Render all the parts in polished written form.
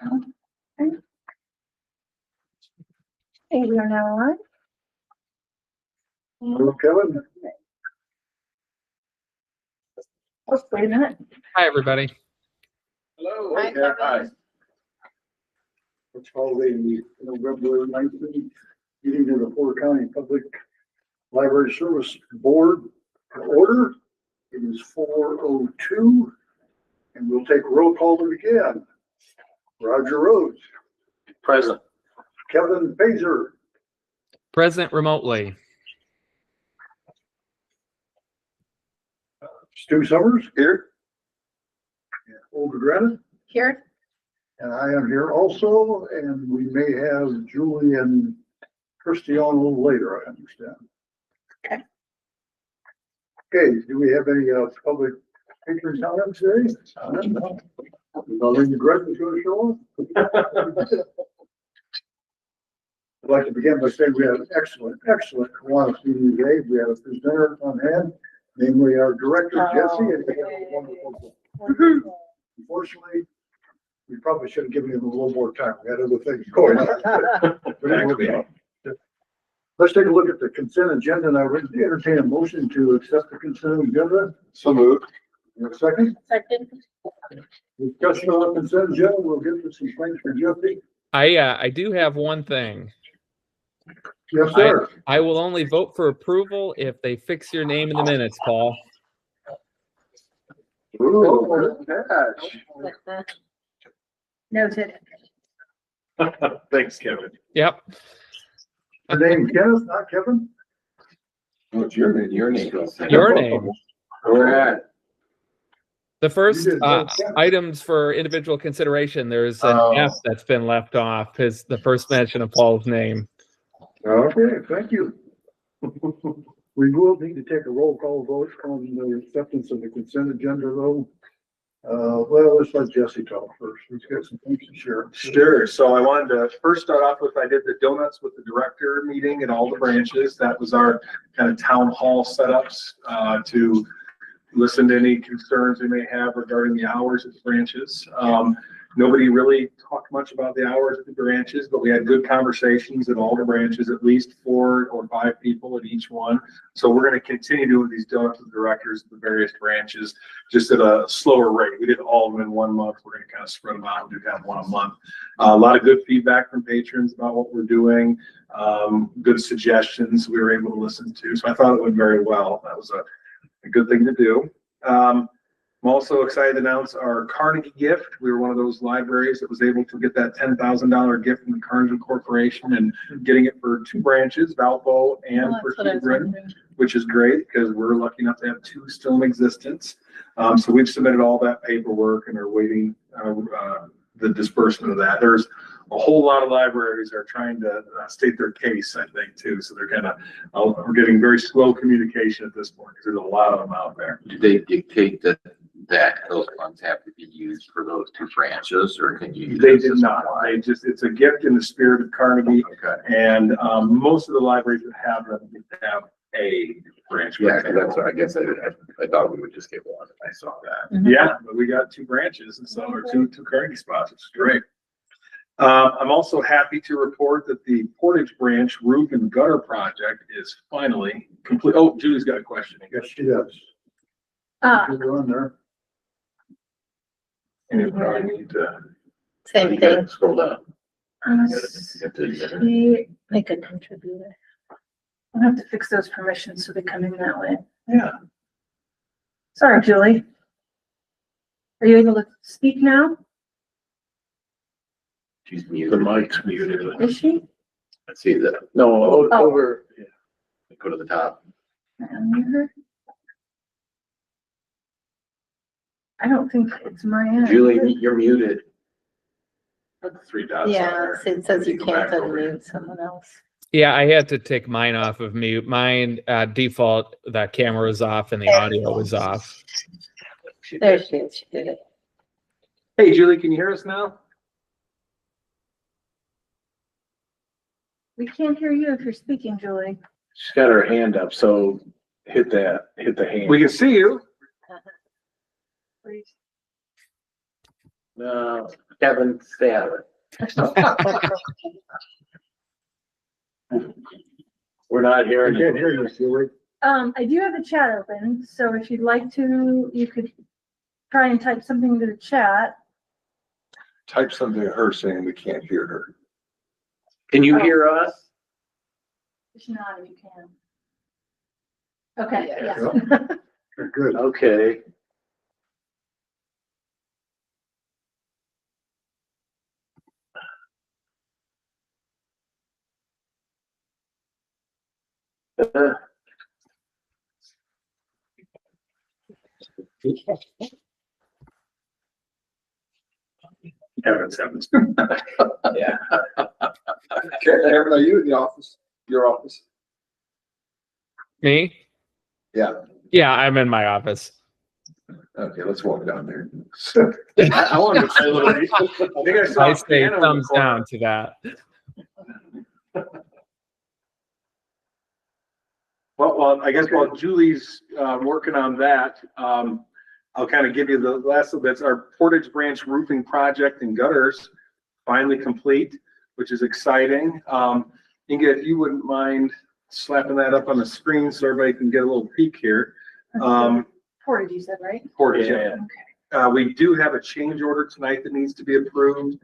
Okay. Okay, we are now on. Hello, Kevin. Oh, wait a minute. Hi, everybody. Hello. Hi, Kevin. Hi. Let's call the November 19th meeting of the Porter County Public Library Service Board to order. It is 4:02, and we'll take roll call to begin. Roger Rhodes. Present. Kevin Pazer. Present remotely. Stu Summers. Here. Olga Granite. Here. And I am here also, and we may have Julie and Christie on a little later, I understand. Okay. Okay, do we have any public patron comments today? No. Nothing Greg is going to show up? I'd like to begin by saying we have an excellent Kiwanis meeting today. We have a presenter on hand, namely our director, Jesse, and we have a wonderful. Unfortunately, we probably should have given him a little more time. We had other things going on. But it worked out. Let's take a look at the consent agenda, and I would entertain a motion to accept the consent agenda. So moved. You have a second? Second. Discussion on the consent agenda. We'll get to some things for Jesse. I do have one thing. Yes, sir. I will only vote for approval if they fix your name in the minutes, Paul. Ooh, gosh. Noted. Thanks, Kevin. Yep. The name Kenneth, not Kevin? What's your name? Your name. Your name. We're at. The first You did vote Kenneth. items for individual consideration, there's an F that's been left off, is the first mention of Paul's name. Okay, thank you. We will need to take a roll call vote on the acceptance of the consent agenda though. Well, let's let Jesse talk first. He's got some things to share. Sure. So I wanted to first start off with, I did the donuts with the director meeting at all the branches. That was our kind of town hall setups to listen to any concerns we may have regarding the hours at the branches. Nobody really talked much about the hours at the branches, but we had good conversations at all the branches, at least 4 or 5 people at each one. So we're going to continue doing these donuts with directors at the various branches, just at a slower rate. We did all of them in 1 month. We're going to kind of spread them out and do have one a month. A lot of good feedback from patrons about what we're doing. Good suggestions we were able to listen to. So I thought it went very well. That was a good thing to do. I'm also excited to announce our Carnegie gift. We were one of those libraries that was able to get that $10,000 gift from the Carnegie Corporation and getting it for 2 branches, Valpo and for Hebron, which is great because we're lucky enough to have 2 still in existence. So we've submitted all that paperwork and are waiting the disbursement of that. There's a whole lot of libraries are trying to state their case, I think, too. So they're kind of, we're getting very slow communication at this point because there's a lot of them out there. Do they dictate that those funds have to be used for those 2 branches, or can you? They did not. It's a gift in the spirit of Carnegie. Okay. And most of the libraries that have them have a branch. Yeah, that's what I guess I thought we would just get one. I saw that. Yeah, but we got 2 branches and so, or two Carnegie spots, which is great. I'm also happy to report that the Portage Branch roof and gutter project is finally complete. Oh, Julie's got a question. Yes, she does. You're on there. And you probably need to. Same thing. Scroll down. She make a contributor. I'll have to fix those permissions so they come in that way. Yeah. Sorry, Julie. Are you able to speak now? She's muted. The mic's muted. Is she? Let's see that. No, over. Yeah. Go to the top. I don't think it's my end. Julie, you're muted. 3 dots. Yeah, it says you can't unmute someone else. Yeah, I had to take mine off of mute. Mine default, the camera was off and the audio was off. There she is. She did it. Hey, Julie, can you hear us now? We can't hear you if you're speaking, Julie. She's got her hand up, so hit the hand. We can see you. Please. No, Kevin, stay out of it. We're not I hearing can't you. hear you, Julie. I do have the chat open, so if you'd like to, you could try and type something into the chat. Type something to her saying we can't hear her. Can you hear us? If not, if you can. Okay, Yeah. yeah. Good. Okay. Kevin's having. Yeah. Kevin, are you in the office? Your office? Me? Yeah. Yeah, I'm in my office. Okay, let's walk down there. I wanted to say a little. I think I saw. I a say piano in the thumbs corner. down to that. Well, I guess while Julie's working on that, I'll kind of give you the last little bits. Our Portage Branch roofing project and gutters finally complete, which is exciting. Inga, if you wouldn't mind slapping that up on the screen so everybody can get a little peek here. Portage, you said, right? Portage, Yeah. we do have a change order tonight that needs to be approved.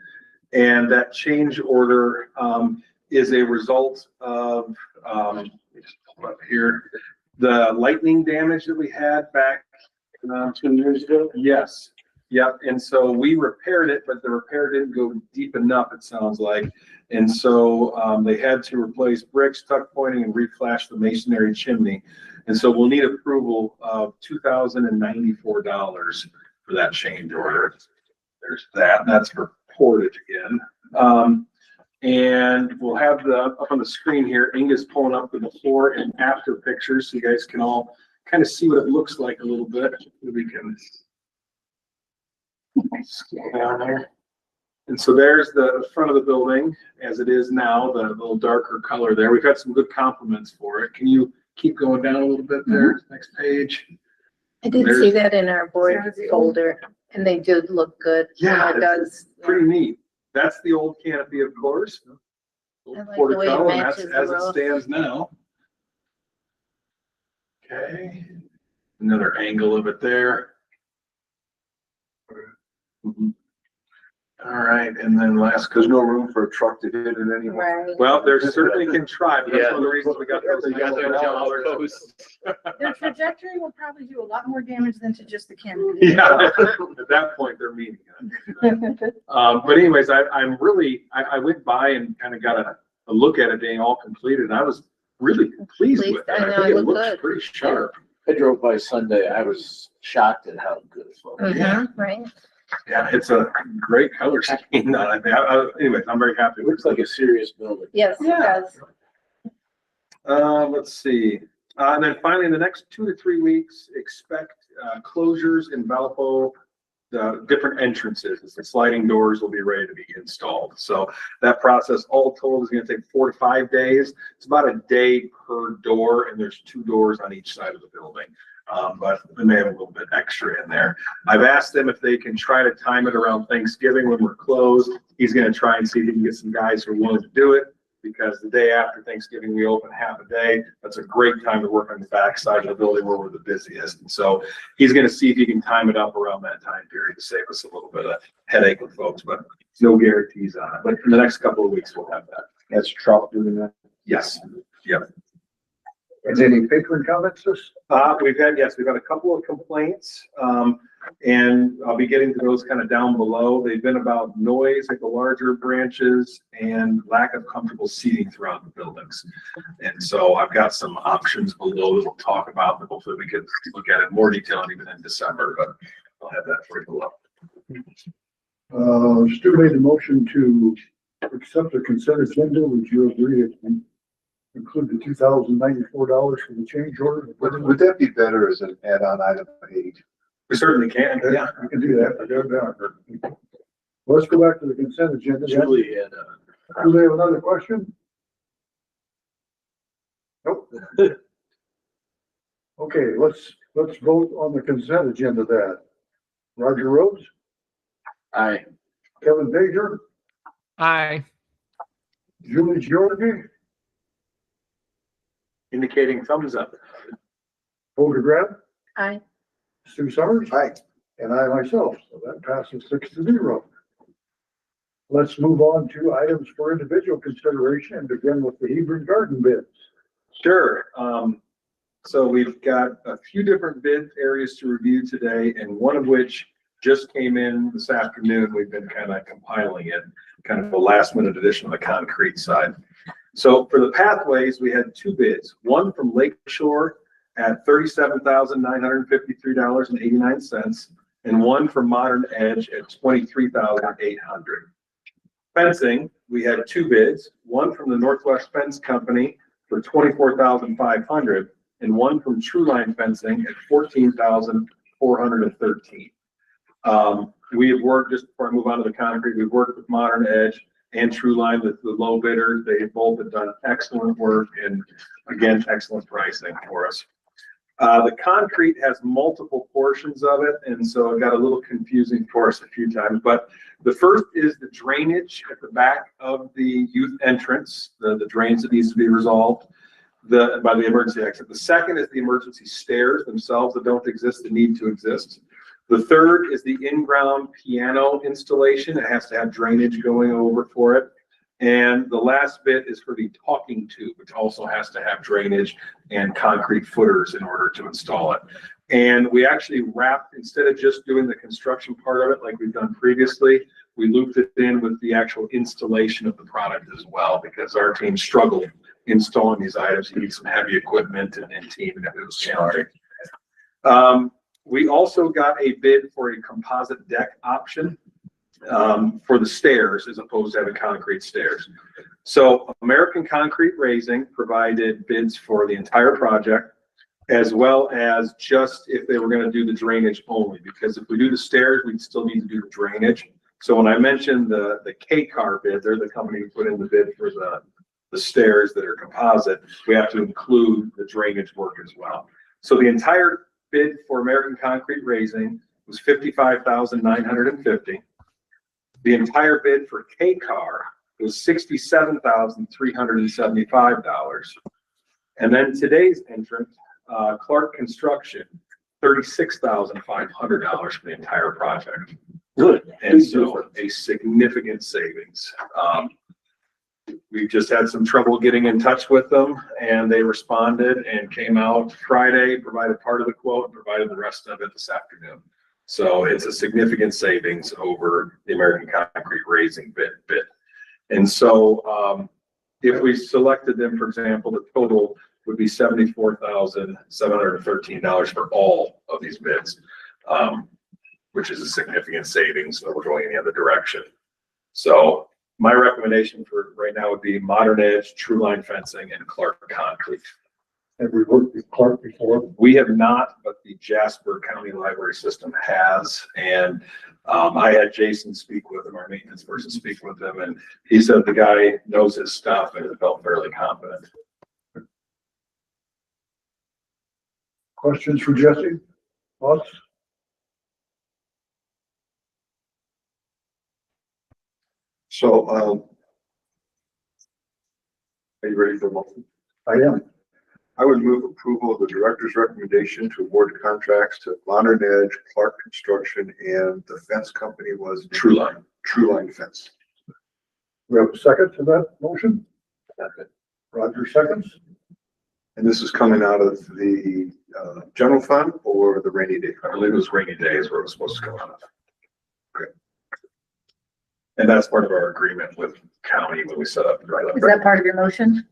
And that change order is a result of, let me just pull it up here, the lightning damage that we had back 2 years ago? Yes, yep, and so we repaired it, but the repair didn't go deep enough, it sounds like. And so they had to replace bricks, tuck pointing, and reflash the masonry chimney. And so we'll need approval of $2,094 for that change order. There's that, that's for Portage again. And we'll have up on the screen here, Inga's pulling up the before and after pictures so you guys can all kind of see what it looks like a little bit. We can scroll down there. And so there's the front of the building as it is now, the little darker color there. We've had some good compliments for it. Can you keep going down a little bit there? Next page. I did There's- see that in our board There's the old- folder, and they do look good. Yeah, It does. Pretty neat. That's the old canopy, of course. Old I like the way it portico, and that's matches the as it roof. stands now. Okay, another angle of it there. Mhm. All right, and then last, There's no room for a truck to hit it anymore. Right. well, there certainly can try, but that's Yeah. one of the reasons we got those. Posts. Their trajectory will probably do a lot more damage than to just the canopy. Yeah, at that point, they're meaning it. But anyways, I'm really, I went by and kind of got a look at it being all completed, and I was really pleased with it. I know, think it it looked looks good. pretty sharp. I drove by Sunday. I was shocked at how good it looked. Mhm, right. Yeah, it's a great color scheme. Anyways, I'm very happy. It looks like a serious building. Yes, it Yeah. does. Let's see. And then finally, in the next 2 to 3 weeks, expect closures in Valpo, the different entrances. The sliding doors will be ready to be installed. So that process all told is going to take 4 to 5 days. It's about a day per door, and there's 2 doors on each side of the building. But we may have a little bit extra in there. I've asked them if they can try to time it around Thanksgiving when we're closed. He's going to try and see if he can get some guys who are willing to do it, because the day after Thanksgiving, we open half a day. That's a great time to work on the back side of the building where we're the busiest. And so he's going to see if he can time it up around that time period to save us a little bit of headache with folks, but no guarantees on it. But in the next couple of weeks, we'll have that. That's Trout doing that. Yes. Yep. And any patron comments? We've had a couple of complaints, and I'll be getting to those kind of down below. They've been about noise at the larger branches and lack of comfortable seating throughout the buildings. And so I've got some options below that we'll talk about, but hopefully we can look at it in more detail even in December, but I'll have that for you below. Stu made the motion to accept the consent agenda. Would you agree to include the $2,094 for the change order? Would that be better as an add-on item 8? We certainly can, yeah. We can do that. Let's go back to the consent agenda. Julie had, Do they have another question? Nope. Okay, let's vote on the consent agenda then. Roger Rhodes? Aye. Kevin Pager, Aye. Julie Georgie, Indicating thumbs up. Holger Grant, Aye. Stu Summers. Aye. And I myself, so that passes 6-0. Let's move on to items for individual consideration and begin with the Hebron Garden bids. Sure. So we've got a few different bid areas to review today, and one of which just came in this afternoon. We've been kind of compiling it, kind of a last minute addition on the concrete side. So for the pathways, we had two bids, one from Lakeshore at $37,953.89, and one from Modern Edge at $23,800. Fencing, we had two bids, one from the Northwest Fence Company for $24,500 and one from True Line Fencing at $14,413. We have worked, just before I move on to the concrete, we've worked with Modern Edge and True Line, the low bidder. They both have done excellent work and again, excellent pricing for us. The concrete has multiple portions of it, and so it got a little confusing for us a few times, but the first is the drainage at the back of the youth entrance, the drains that needs to be resolved by the emergency exit. The second is the emergency stairs themselves that don't exist, that need to exist. The third is the in-ground piano installation. It has to have drainage going over for it. And the last bit is for the talking tube, which also has to have drainage and concrete footers in order to install it. And we actually wrapped, instead of just doing the construction part of it like we've done previously, we looped it in with the actual installation of the product as well, because our team struggled installing these items. You need some heavy equipment and team, and it was challenging. We also got a bid for a composite deck option for the stairs as opposed to having concrete stairs. So American Concrete Raising provided bids for the entire project, as well as just if they were going to do the drainage only, because if we do the stairs, we'd still need to do the drainage. So when I mentioned the K-Car bid, they're the company who put in the bid for the stairs that are composite. We have to include the drainage work as well. So the entire bid for American Concrete Raising was $55,950. The entire bid for K-Car was $67,375. And then today's entrant, Clark Construction, $36,500 for the entire project. Good. And so a significant savings. We've just had some trouble getting in touch with them, and they responded and came out Friday, provided part of the quote, and provided the rest of it this afternoon. So it's a significant savings over the American Concrete Raising bid. And so if we selected them, for example, the total would be $74,713 for all of these bids, which is a significant savings over going in the other direction. So my recommendation for right now would be Modern Edge, True Line Fencing, and Clark Concrete. Have we worked with Clark before? We have not, but the Jasper County Library System has. And I had Jason speak with him, our maintenance person speak with him, and he said the guy knows his stuff and felt fairly confident. Questions for Jesse? Thoughts? So, are you ready for the motion? I am. I would move approval of the director's recommendation to award contracts to Modern Edge, Clark Construction, and the fence company was True Line. True Line Fence. We have a second to that motion? Roger seconds. And this is coming out of the general fund or the rainy day I fund? believe it was rainy days where it was supposed to come out of. Okay. And that's part of our agreement with county when we set up. Is that part of your motion?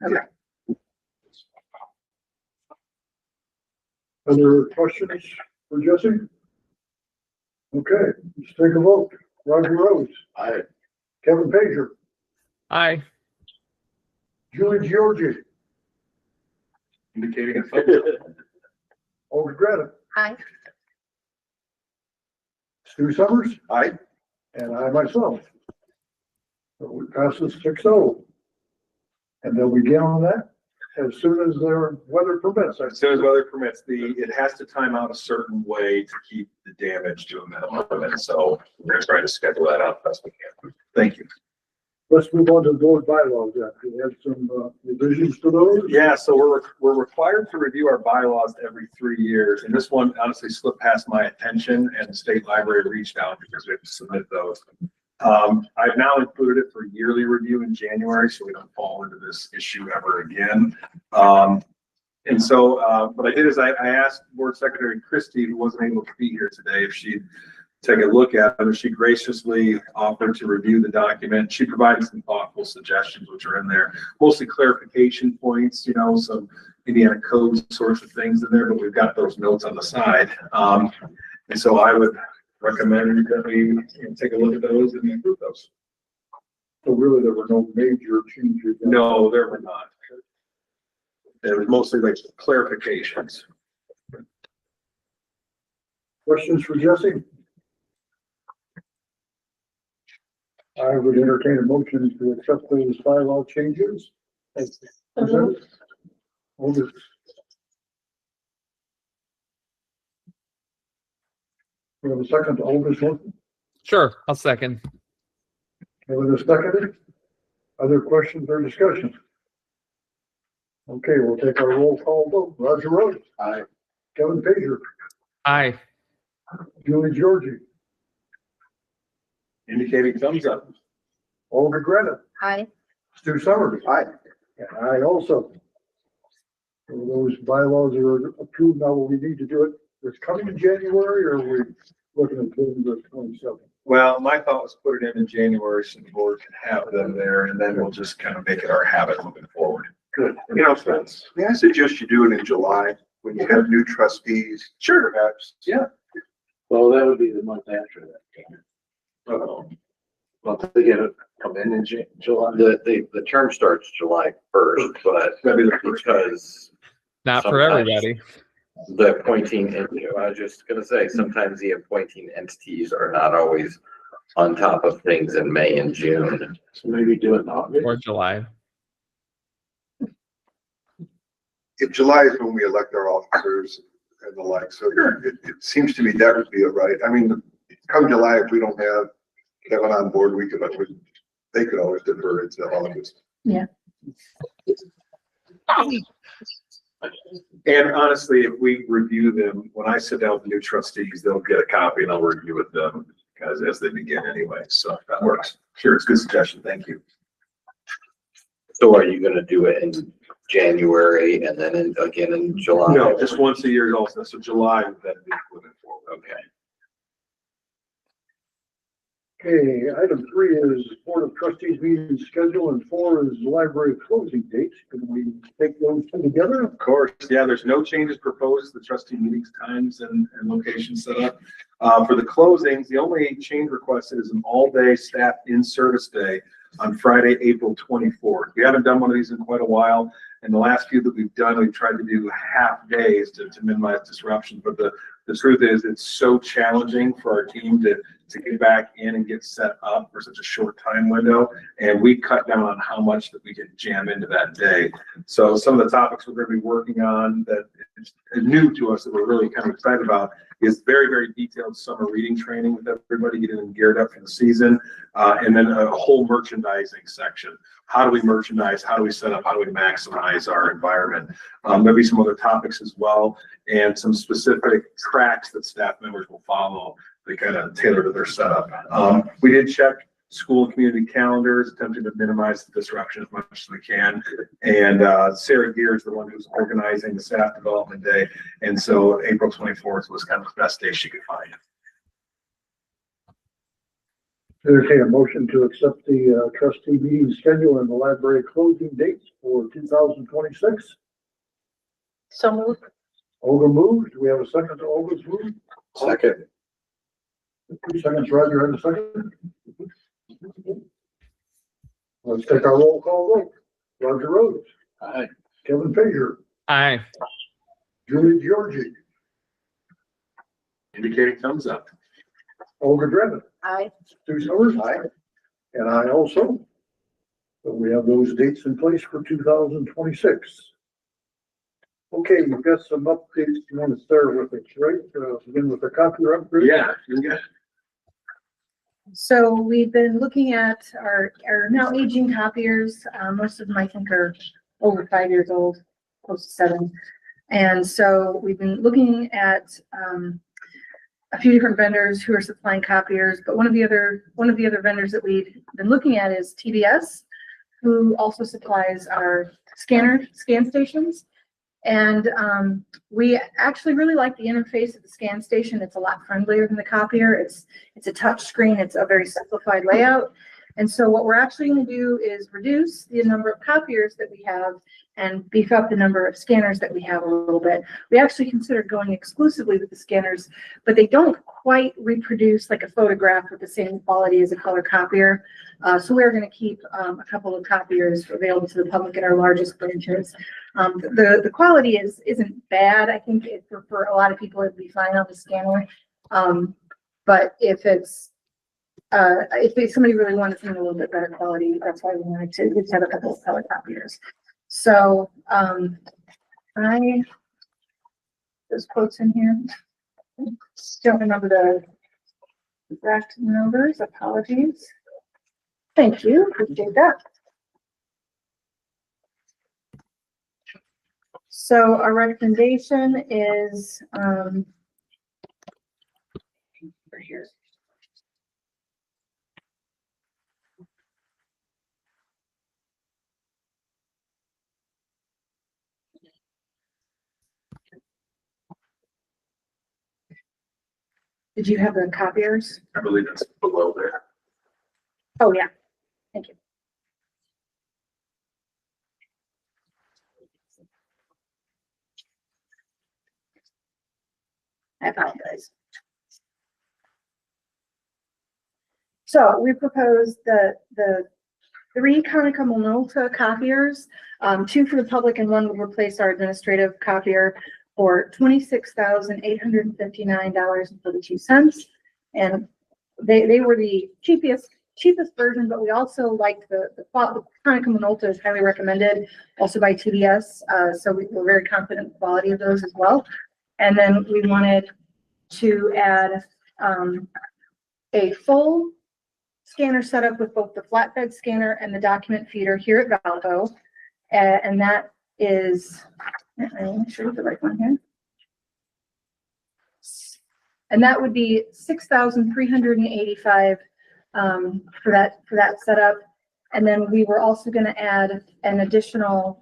Okay. Other questions for Jesse? Okay, let's take a vote. Roger Rose, Aye. Kevin Pager, Aye. Julie Georgie, Indicating a thumbs up. Holger Greta, Aye. Stu Summers, Aye. and I myself. So we pass this 6-0. And they'll begin on that? as soon as their weather permits. As soon as weather permits, it has to time out a certain way to keep the damage to a minimum. And so we're gonna try to schedule that out best we can. Thank you. Let's move on to the board bylaws. We have some revisions to those. Yeah, so we're required to review our bylaws every 3 years, and this one honestly slipped past my attention, and the state library reached out because we have to submit those. I've now included it for yearly review in January, so we don't fall into this issue ever again. And so, what I did is I asked Board Secretary Christie, who wasn't able to be here today, if she'd take a look at it, and she graciously offered to review the document. She provided some thoughtful suggestions, which are in there, mostly clarification points, you know, some Indiana code sorts of things in there, but we've got those notes on the side. And so I would recommend that we take a look at those and improve those. So really, there were no major changes. No, there were not. It was mostly like clarifications. Questions for Jesse? I would entertain a motion to accept those bylaw changes. Oldest. We have a second to oldest one. Sure, I'll second. Have a second. Other questions or discussion? Okay, we'll take our roll call vote. Roger Rhodes. Aye. Kevin Pager. Aye. Julie Georgie. Indicating thumbs up. Olga Greta. Aye. Stu Summers. Aye. And I also. So those bylaws are approved. Now, will we need to do it this coming January, or are we looking at doing the 27th? Well, my thought was put it in January so the board can have them there, and then we'll just kind of make it our habit moving forward. Good. You know, may I suggest you do it in July when you have new trustees? Sure. Perhaps. Yeah. Well, that would be the month after that. Uh-oh. Well, they get it come in July. The term starts July 1st, but That'd be the first. because Not for Sometimes. everybody. the appointing, I was just gonna say, sometimes the appointing entities are not always on top of things in May and June. So maybe do it in August. Or July. In July is when we elect our officers and the like, so it seems to me that would be it, right? I mean, come July, if we don't have Kevin on board, they could always defer it to August. And honestly, if we review them, when I sit down with the new trustees, they'll get a copy and I'll review with them as they begin anyway. So that works. Sure, it's a good suggestion. Thank you. So are you gonna do it in January and then again in July? No, just once a year also. So July would then be moving forward. Okay. Okay, item 3 is Board of Trustees meeting schedule, and 4 is library closing dates. Can we take those two together? Of course, yeah, there's no changes proposed to the trustee meetings times and location set up. For the closings, the only change requested is an all-day staff in-service day on Friday, April 24th. We haven't done one of these in quite a while, and the last few that we've done, we've tried to do half days to minimize disruption. But the truth is, it's so challenging for our team to get back in and get set up for such a short time window. And we cut down on how much that we can jam into that day. So some of the topics we're going to be working on that is new to us that we're really kind of excited about is very, very detailed summer reading training with everybody getting them geared up for the season. And then a whole merchandising section. How do we merchandise? How do we set up? How do we maximize our environment? There'll be some other topics as well, and some specific tracks that staff members will follow. They kind of tailor to their setup. We did check school and community calendars, attempting to minimize the disruption as much as we can. And Sarah Gear is the one who's organizing the staff development day. And so April 24th was kind of the best day she could find. Entertain a motion to accept the trustee meeting schedule and the library closing dates for 2026. So moved. Olga moved. Do we have a second to Olga's move? Second. 2 seconds, Roger, and a second. Let's take our roll call vote. Roger Rhodes. Aye. Kevin Pager. Aye. Julie Georgie. Indicating thumbs up. Olga Drebin. Aye. Stu Summers. Aye. And I also. So we have those dates in place for 2026. Okay, we've got some updates. You want to start with it, right? Begin with the copier upgrade? Yeah, you got So we've been looking at our now aging copiers. Most of them I think are over 5 years old, close to 7. And so we've been looking at a few different vendors who are supplying copiers, but one of the other vendors that we've been looking at is TBS, who also supplies our scan stations. And we actually really like the interface of the scan station. It's a lot friendlier than the copier. It's a touch screen. It's a very simplified layout. And so what we're actually going to do is reduce the number of copiers that we have and beef up the number of scanners that we have a little bit. We actually considered going exclusively with the scanners, but they don't quite reproduce like a photograph with the same quality as a color copier. So we're going to keep a couple of copiers available to the public at our largest branches. The quality isn't bad. I think for a lot of people it'd be fine on the scanner. But if somebody really wanted something a little bit better quality, that's why we wanted to just have a couple of color copiers. So there's quotes in here. Don't remember the exact numbers. Apologies. Thank you. Appreciate that. So our recommendation is right here. Did you have the copiers? I believe it's below there. Oh, yeah. Thank you. I apologize. So we proposed the 3 Konica Minolta copiers, 2 for the public and 1 would replace our administrative copier for $26,859.42. And they were the cheapest version, but we also liked the Konica Minolta is highly recommended also by TBS. So we were very confident in the quality of those as well. And then we wanted to add a full scanner setup with both the flatbed scanner and the document feeder here at Valpo. And that is, I'm sure the right one here. And that would be $6,385 for that setup. And then we were also going to add an additional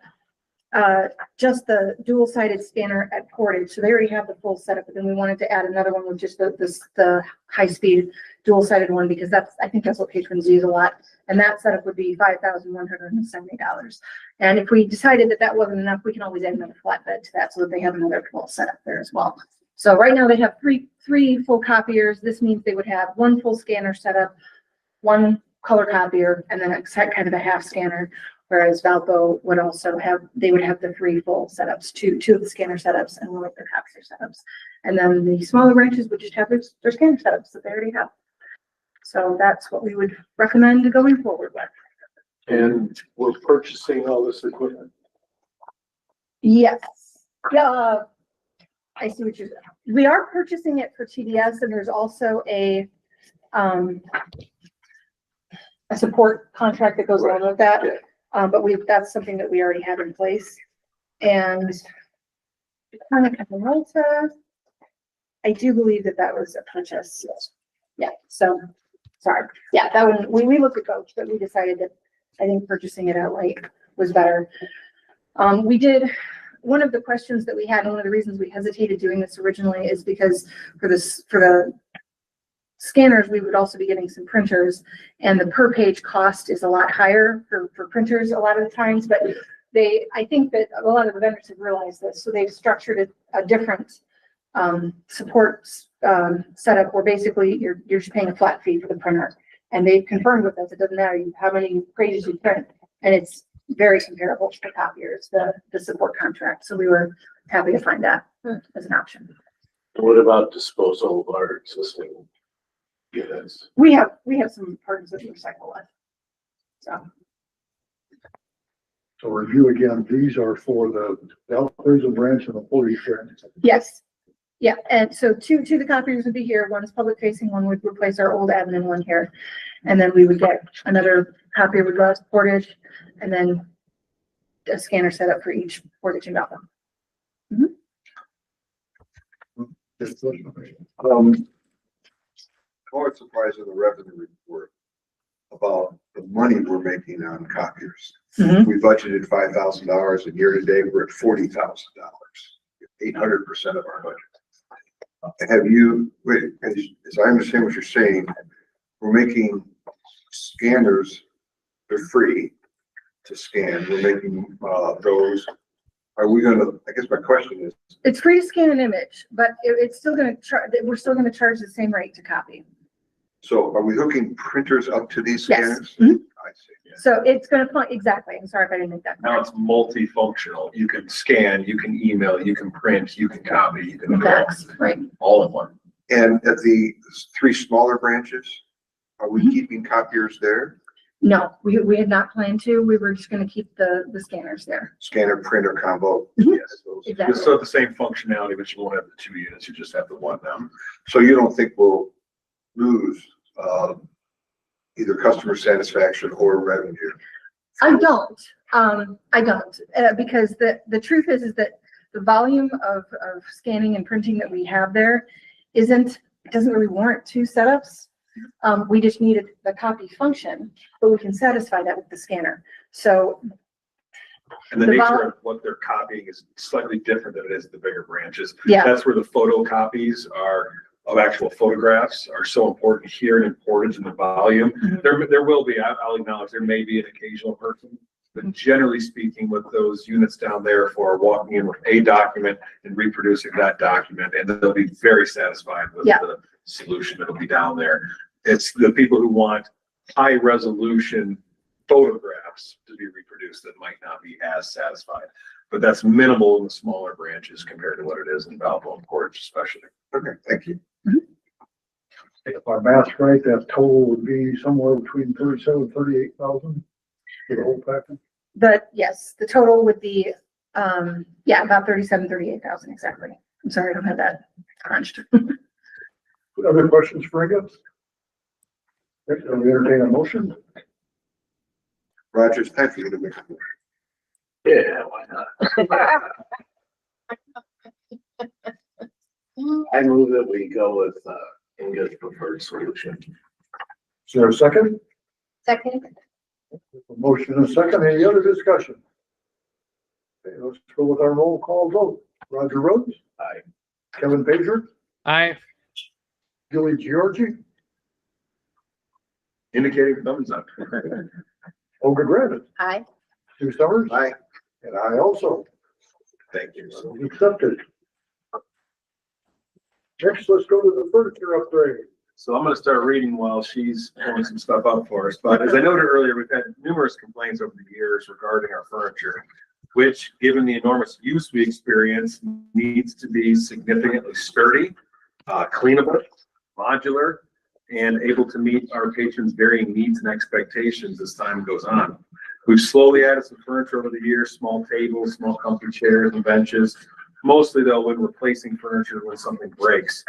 just the dual-sided scanner at Portage. So they already have the full setup, but then we wanted to add another one with just the high-speed dual-sided one, because I think that's what patrons use a lot. And that setup would be $5,170. And if we decided that wasn't enough, we can always add another flatbed to that so that they have another full setup there as well. So right now they have three full copiers. This means they would have 1 full scanner setup, 1 color copier, and then kind of a half scanner. Whereas Valpo would also they would have the 3 full setups, two of the scanner setups and 1 of their copier setups. And then the smaller branches would just have their scanner setups that they already have. So that's what we would recommend going forward with. And we're purchasing all this equipment. Yes. Yeah. I see what we are purchasing it for TDS, and there's also a support contract that goes along with that. Yeah. But that's something that we already have in place. And Malta, I do believe that was a purchase. Yeah. So sorry. Yeah, that one we looked at both, but we decided that I think purchasing it outright was better. We did. One of the questions that we had, and one of the reasons we hesitated doing this originally, is because for the scanners, we would also be getting some printers, and the per page cost is a lot higher for printers a lot of the times, but I think that a lot of the vendors have realized this, so they've structured a different support setup where basically you're just paying a flat fee for the printer, and they've confirmed with us it doesn't matter how many pages you print, and it's very comparable to the copiers, the support contract. So we were happy to find that as an option. What about disposal of our existing units? We have some partners that we recycle with. So So review again, these are for the Valparaiso branch and the 40 branch. Yes. Yeah, and so two of the copiers would be here. One is public facing, one would replace our old admin one here. And then we would get another copier would go out to Portage, and then a scanner set up for each Portage and Valpo. I was surprised in the revenue report about the money we're making on copiers. Mhm. We budgeted $5,000 and year to date, we're at $40,000, 800% of our budget. Have you, wait, as I understand what you're saying, we're making scanners, they're free to scan. We're making, those, are we gonna, I guess my question is, It's free to scan an image, but it's still gonna charge, we're still gonna charge the same rate to copy. so are we hooking printers up to these Yes. scanners? Mhm. I see. So it's gonna, exactly. I'm sorry if I didn't make that. Now it's multifunctional. You can scan, you can email, you can print, you can copy, you can do Fax, right. all in one. And at the 3 smaller branches, are we keeping copiers there? No, we had not planned to. We were just gonna keep the scanners there. Scanner, printer combo? Mhm. Yes, those. You Exactly. still have the same functionality, but you won't have the 2 units. You just have the one now. So you don't think we'll lose, either customer satisfaction or revenue? I don't, because the truth is that the volume of scanning and printing that we have there doesn't really warrant 2 setups. We just needed the copy function, but we can satisfy that with the scanner. So, And the The nature vol- of what they're copying is slightly different than it is the bigger branches. yeah, That's where the photocopies of actual photographs are so important here in Portage and the volume. Mhm. There will be, I'll acknowledge, there may be an occasional person, but generally speaking, with those units down there for walking in with a document and reproducing that document, and they'll be very satisfied with Yeah. the solution that'll be down there. It's the people who want high resolution photographs to be reproduced that might not be as satisfied. But that's minimal in the smaller branches compared to what it is in Valpo and Portage especially. Okay, thank you. If our math's right, that total would be somewhere between 37,000 and 38,000 for the whole package. but yes, the total would be, about 38,000 exactly. I'm sorry, I don't have that crunched. Other questions for Inga? Okay, so we entertain a motion. Roger, thank you to make a motion. Yeah, why not? I move that we go with, Inga's preferred solution. Is there a second? Second. A motion and a second. Any other discussion? Okay, let's go with our roll call vote. Roger Rhodes? Aye. Kevin Pager? I Gilly Georgie? Indicating thumbs up. Olga Granite? Aye. Stu Summers? Aye. And I also. Thank you. So accepted. Next, let's go to the furniture upgrade. So I'm gonna start reading while she's pulling some stuff up for us. But as I noted earlier, we've had numerous complaints over the years regarding our furniture, which, given the enormous use we experience, needs to be significantly sturdy, cleanable, modular, and able to meet our patrons' varying needs and expectations as time goes on. We've slowly added some furniture over the years, small tables, small comfy chairs and benches, mostly though when replacing furniture when something breaks.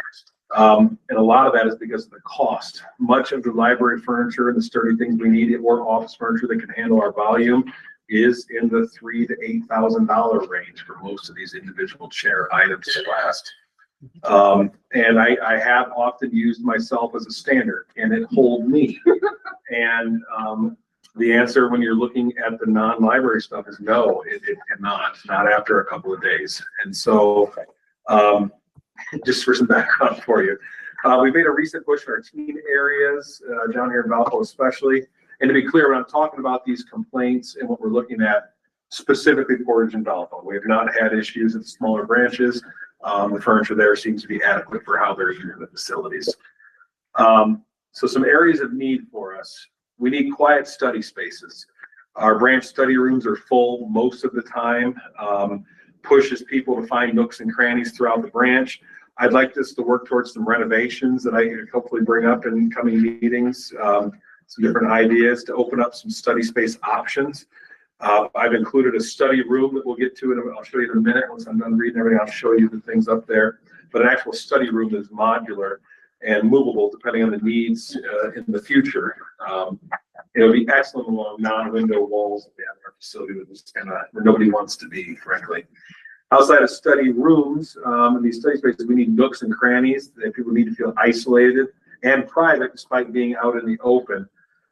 And a lot of that is because of the cost. Much of the library furniture and the sturdy things we need or office furniture that can handle our volume is in the $3,000 to $8,000 range for most of these individual chair items to last. And I have often used myself as a standard. Can it hold me? And the answer when you're looking at the non-library stuff is no, it cannot, not after a couple of days. And so just for some background for you, we made a recent push in our teen areas, down here in Valpo especially. And to be clear, when I'm talking about these complaints and what we're looking at, specifically Portage and Valpo, we have not had issues at the smaller branches. The furniture there seems to be adequate for how they're using the facilities. So some areas of need for us. We need quiet study spaces. Our branch study rooms are full most of the time, pushes people to find nooks and crannies throughout the branch. I'd like us to work towards some renovations that I can hopefully bring up in coming meetings, some different ideas to open up some study space options. I've included a study room that we'll get to, and I'll show you in a minute. Once I'm done reading everything, I'll show you the things up there. But an actual study room is modular and movable depending on the needs in the future. It'll be excellent along non-window walls that we have in our facility that just kind of where nobody wants to be, frankly. Outside of study rooms, in these study spaces, we need nooks and crannies that people need to feel isolated and private despite being out in the open.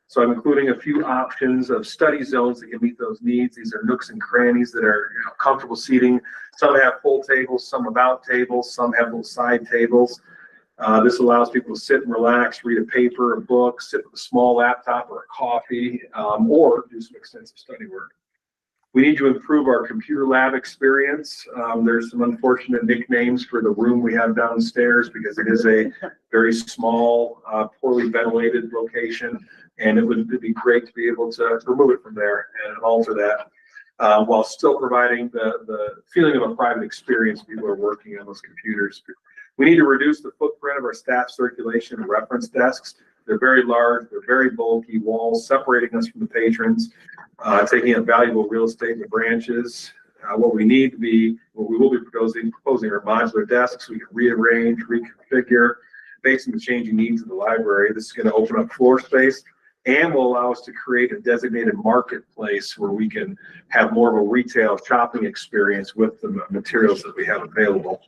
So I'm including a few options of study zones that can meet those needs. These are nooks and crannies that are comfortable seating. Some have full tables, some without tables, some have little side tables. This allows people to sit and relax, read a paper, a book, sit with a small laptop or a coffee, or do some extensive study work. We need to improve our computer lab experience. There's some unfortunate nicknames for the room we have downstairs because it is a very small, poorly ventilated location. And it would be great to be able to remove it from there and alter that while still providing the feeling of a private experience people are working on those computers. We need to reduce the footprint of our staff circulation and reference desks. They're very large, they're very bulky walls separating us from the patrons, taking up valuable real estate in the branches. What we need to be, what we will be proposing are modular desks we can rearrange, reconfigure based on the changing needs of the library. This is going to open up floor space and will allow us to create a designated marketplace where we can have more of a retail shopping experience with the materials that we have available.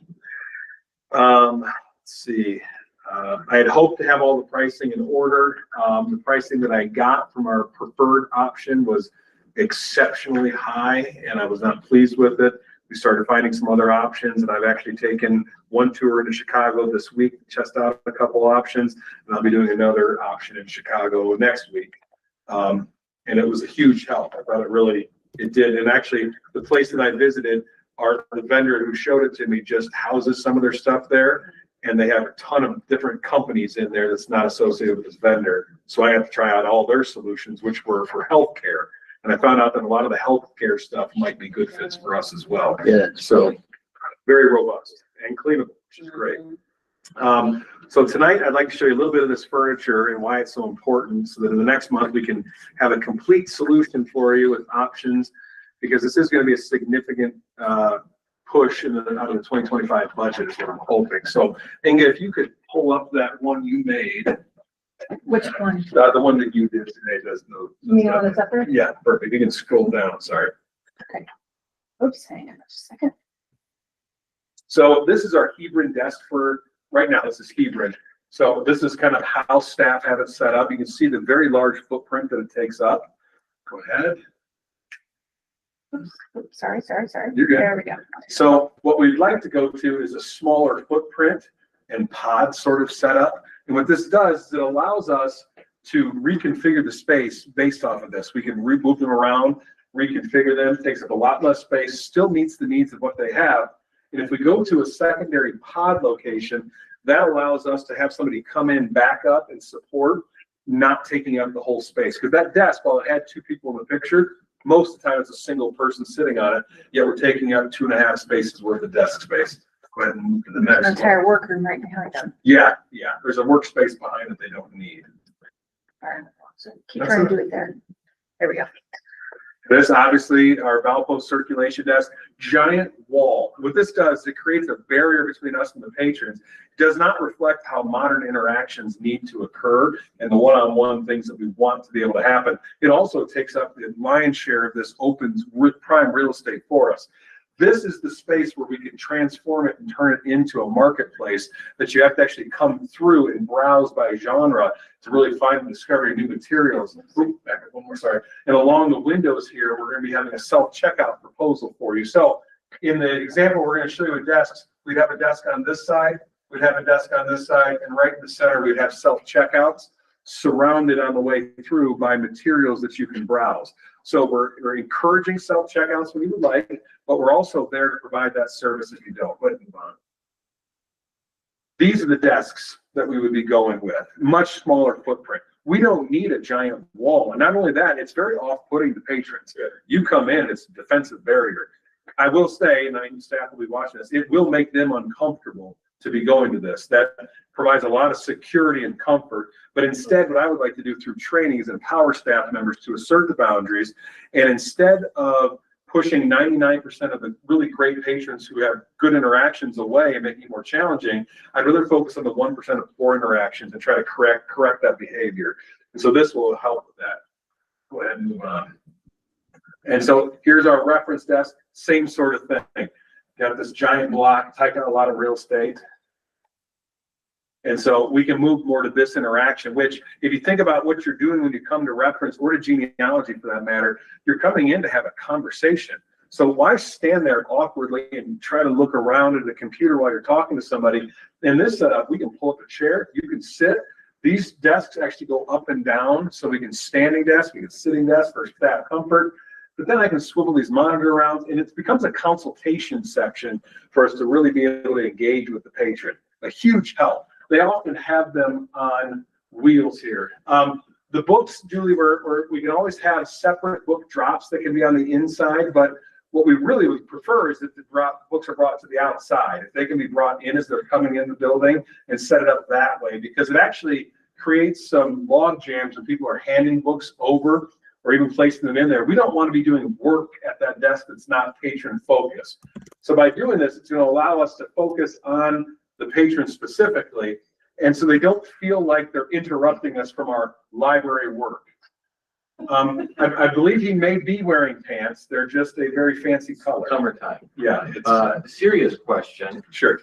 Let's see. I had hoped to have all the pricing in order. The pricing that I got from our preferred option was exceptionally high, and I was not pleased with it. We started finding some other options, and I've actually taken one tour into Chicago this week to test out a couple options, and I'll be doing another option in Chicago next week. And it was a huge help. I thought it did. And actually, the place that I visited, the vendor who showed it to me just houses some of their stuff there, and they have a ton of different companies in there that's not associated with this vendor. So I had to try out all their solutions, which were for healthcare. And I found out that a lot of the healthcare stuff might be good fits for us as well. Yeah. So very robust and cleanable, which is great. So tonight I'd like to show you a little bit of this furniture and why it's so important so that in the next month we can have a complete solution for you with options, because this is going to be a significant push out of the 2025 budget is what I'm hoping. So Inga, if you could pull up that one you made. Which one? The one that you did today does no. You mean the one that's up there? Yeah, perfect. You can scroll down, sorry. Okay. Oops, hang on just a second. So this is our Hebron desk for right now. This is Hebron. So this is kind of how staff have it set up. You can see the very large footprint that it takes up. Go ahead. Oops, sorry. You're good. There we go. So what we'd like to go to is a smaller footprint and pod sort of setup. And what this does is it allows us to reconfigure the space based off of this. We can move them around, reconfigure them, takes up a lot less space, still meets the needs of what they have. And if we go to a secondary pod location, that allows us to have somebody come in, back up and support, not taking up the whole space. Because that desk, while it had two people in the picture, most of the time it's a single person sitting on it, yet we're taking up 2.5 spaces worth of desk space. Go ahead and move to the next An entire workroom right behind them. Yeah. There's a workspace behind that they don't need. All right. So keep trying to do it there. There we go. This obviously our Valpo circulation desk, giant wall. What this does, it creates a barrier between us and the patrons. It does not reflect how modern interactions need to occur and the one-on-one things that we want to be able to happen. It also takes up the lion's share of this open prime real estate for us. This is the space where we can transform it and turn it into a marketplace that you have to actually come through and browse by genre to really find and discover new materials. Back up one more, sorry. And along the windows here, we're going to be having a self-checkout proposal for you. So in the example we're going to show you with desks, we'd have a desk on this side, we'd have a desk on this side, and right in the center, we'd have self-checkouts surrounded on the way through by materials that you can browse. So we're encouraging self-checkouts when you would like, but we're also there to provide that service if you don't. Go ahead and move on. These are the desks that we would be going with, much smaller footprint. We don't need a giant wall. And not only that, it's very off-putting to patrons. You come in, it's a defensive barrier. I will say, and I know staff will be watching this, it will make them uncomfortable to be going to this. That provides a lot of security and comfort. But instead, what I would like to do through training is empower staff members to assert the boundaries. And instead of pushing 99% of the really great patrons who have good interactions away and making it more challenging, I'd rather focus on the 1% of poor interactions and try to correct that behavior. And so this will help with that. Go ahead and move on. And so here's our reference desk, same sort of thing. Got this giant block, taking a lot of real estate. And so we can move more to this interaction, which if you think about what you're doing when you come to reference or to genealogy for that matter, you're coming in to have a conversation. So why stand there awkwardly and try to look around at the computer while you're talking to somebody? In this setup, we can pull up a chair, you can sit. These desks actually go up and down, so we can standing desk, we can sitting desk for staff comfort. But then I can swivel these monitor around, and it becomes a consultation section for us to really be able to engage with the patron. A huge help. They often have them on wheels here. The books, Julie, we can always have separate book drops that can be on the inside, but what we really would prefer is that the books are brought to the outside. If they can be brought in as they're coming in the building and set it up that way, because it actually creates some log jams when people are handing books over or even placing them in there. We don't want to be doing work at that desk that's not patron focused. So by doing this, it's going to allow us to focus on the patron specifically, and so they don't feel like they're interrupting us from our library work. I believe he may be wearing pants. They're just a very fancy color. Summertime. Yeah. It's, Serious question. sure.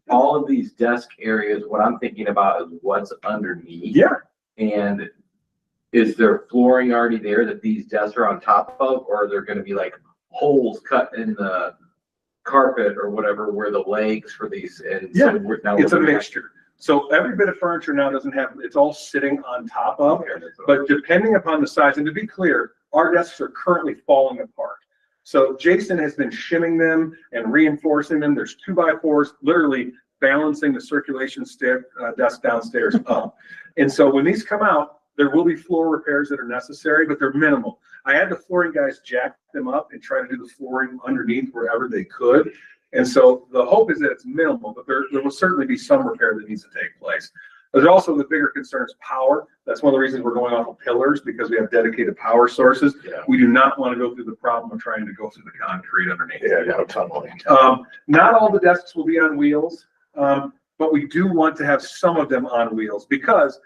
All of these desk areas, what I'm thinking about is what's underneath. Yeah. And is there flooring already there that these desks are on top of, or are there going to be like holes cut in the carpet or whatever where the legs for these? And Yeah, so now it's a mixture. So every bit of furniture now doesn't have, it's all sitting on top of, but depending upon the size, and to be clear, our desks are currently falling apart. So Jason has been shimming them and reinforcing them. There's 2x4s literally balancing the circulation desk downstairs up. And so when these come out, there will be floor repairs that are necessary, but they're minimal. I had the flooring guys jack them up and try to do the flooring underneath wherever they could. And so the hope is that it's minimal, but there will certainly be some repair that needs to take place. There's also the bigger concern is power. That's one of the reasons we're going off of pillars, because we have dedicated power sources. Yeah. We do not want to go through the problem of trying to go through the concrete underneath. Yeah, no tunneling. Not all the desks will be on wheels, but we do want to have some of them on wheels, because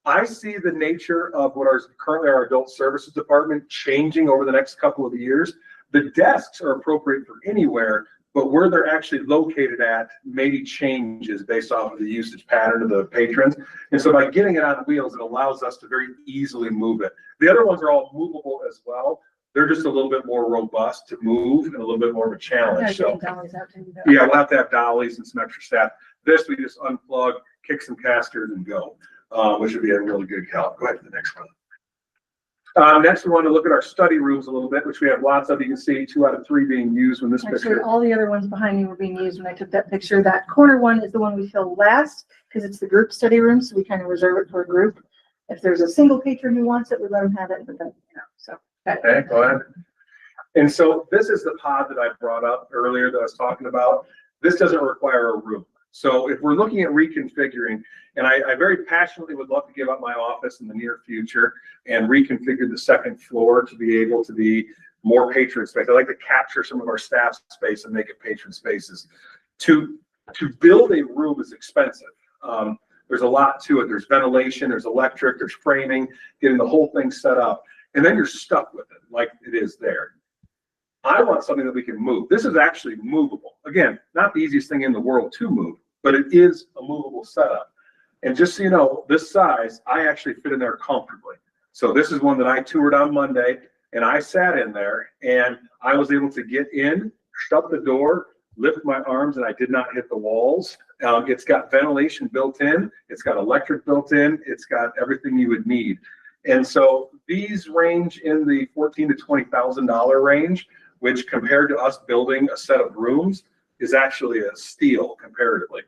I see the nature of what currently our adult services department changing over the next couple of years. The desks are appropriate for anywhere, but where they're actually located at maybe changes based off of the usage pattern of the patrons. And so by getting it on wheels, it allows us to very easily move it. The other ones are all movable as well. They're just a little bit more robust to move and a little bit more of a challenge. So yeah, we'll have to have dollies and some extra staff. This we just unplug, kick some casters and go. Which would be a really good help. Go ahead to the next one. Next, we want to look at our study rooms a little bit, which we have lots of. You can see 2 out of 3 being used when this Actually, picture. all the other ones behind me were being used when I took that picture. That corner one is the one we fill last because it's the group study room, so we kind of reserve it for a group. If there's a single patron who wants it, we let them have it, but then, so. Okay, go ahead. And so this is the pod that I brought up earlier that I was talking about. This doesn't require a room. So if we're looking at reconfiguring, and I very passionately would love to give up my office in the near future and reconfigure the second floor to be able to be more patron space. I'd like to capture some of our staff space and make it patron spaces. To build a room is expensive. There's a lot to it. There's ventilation, there's electric, there's framing, getting the whole thing set up. And then you're stuck with it like it is there. I want something that we can move. This is actually movable. Again, not the easiest thing in the world to move, but it is a movable setup. And just so you know, this size, I actually fit in there comfortably. So this is one that I toured on Monday, and I sat in there, and I was able to get in, shut the door, lift my arms, and I did not hit the walls. It's got ventilation built in. It's got electric built in. It's got everything you would need. And so these range in the $14,000 to $20,000 range, which compared to us building a set of rooms is actually a steal comparatively.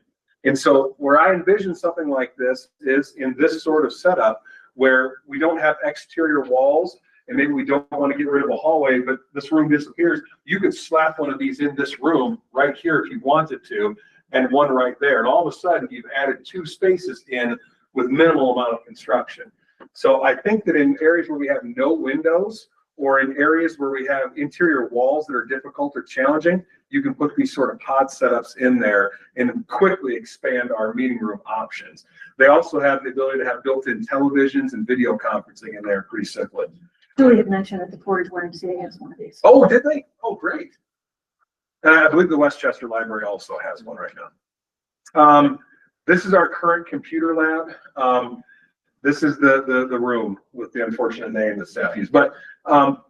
And so where I envision something like this is in this sort of setup where we don't have exterior walls and maybe we don't want to get rid of a hallway, but this room disappears. You could slap one of these in this room right here if you wanted to. and one right there. And all of a sudden, you've added 2 spaces in with minimal amount of construction. So I think that in areas where we have no windows, or in areas where we have interior walls that are difficult or challenging, you can put these sort of pod setups in there and quickly expand our meeting room options. They also have the ability to have built-in televisions and video conferencing in there pretty simply. Julie had mentioned that the Portage YMCA has one of these. Oh, did they? Oh, great. I believe the Westchester Library also has one right now. This is our current computer lab. This is the room with the unfortunate name that staff used. But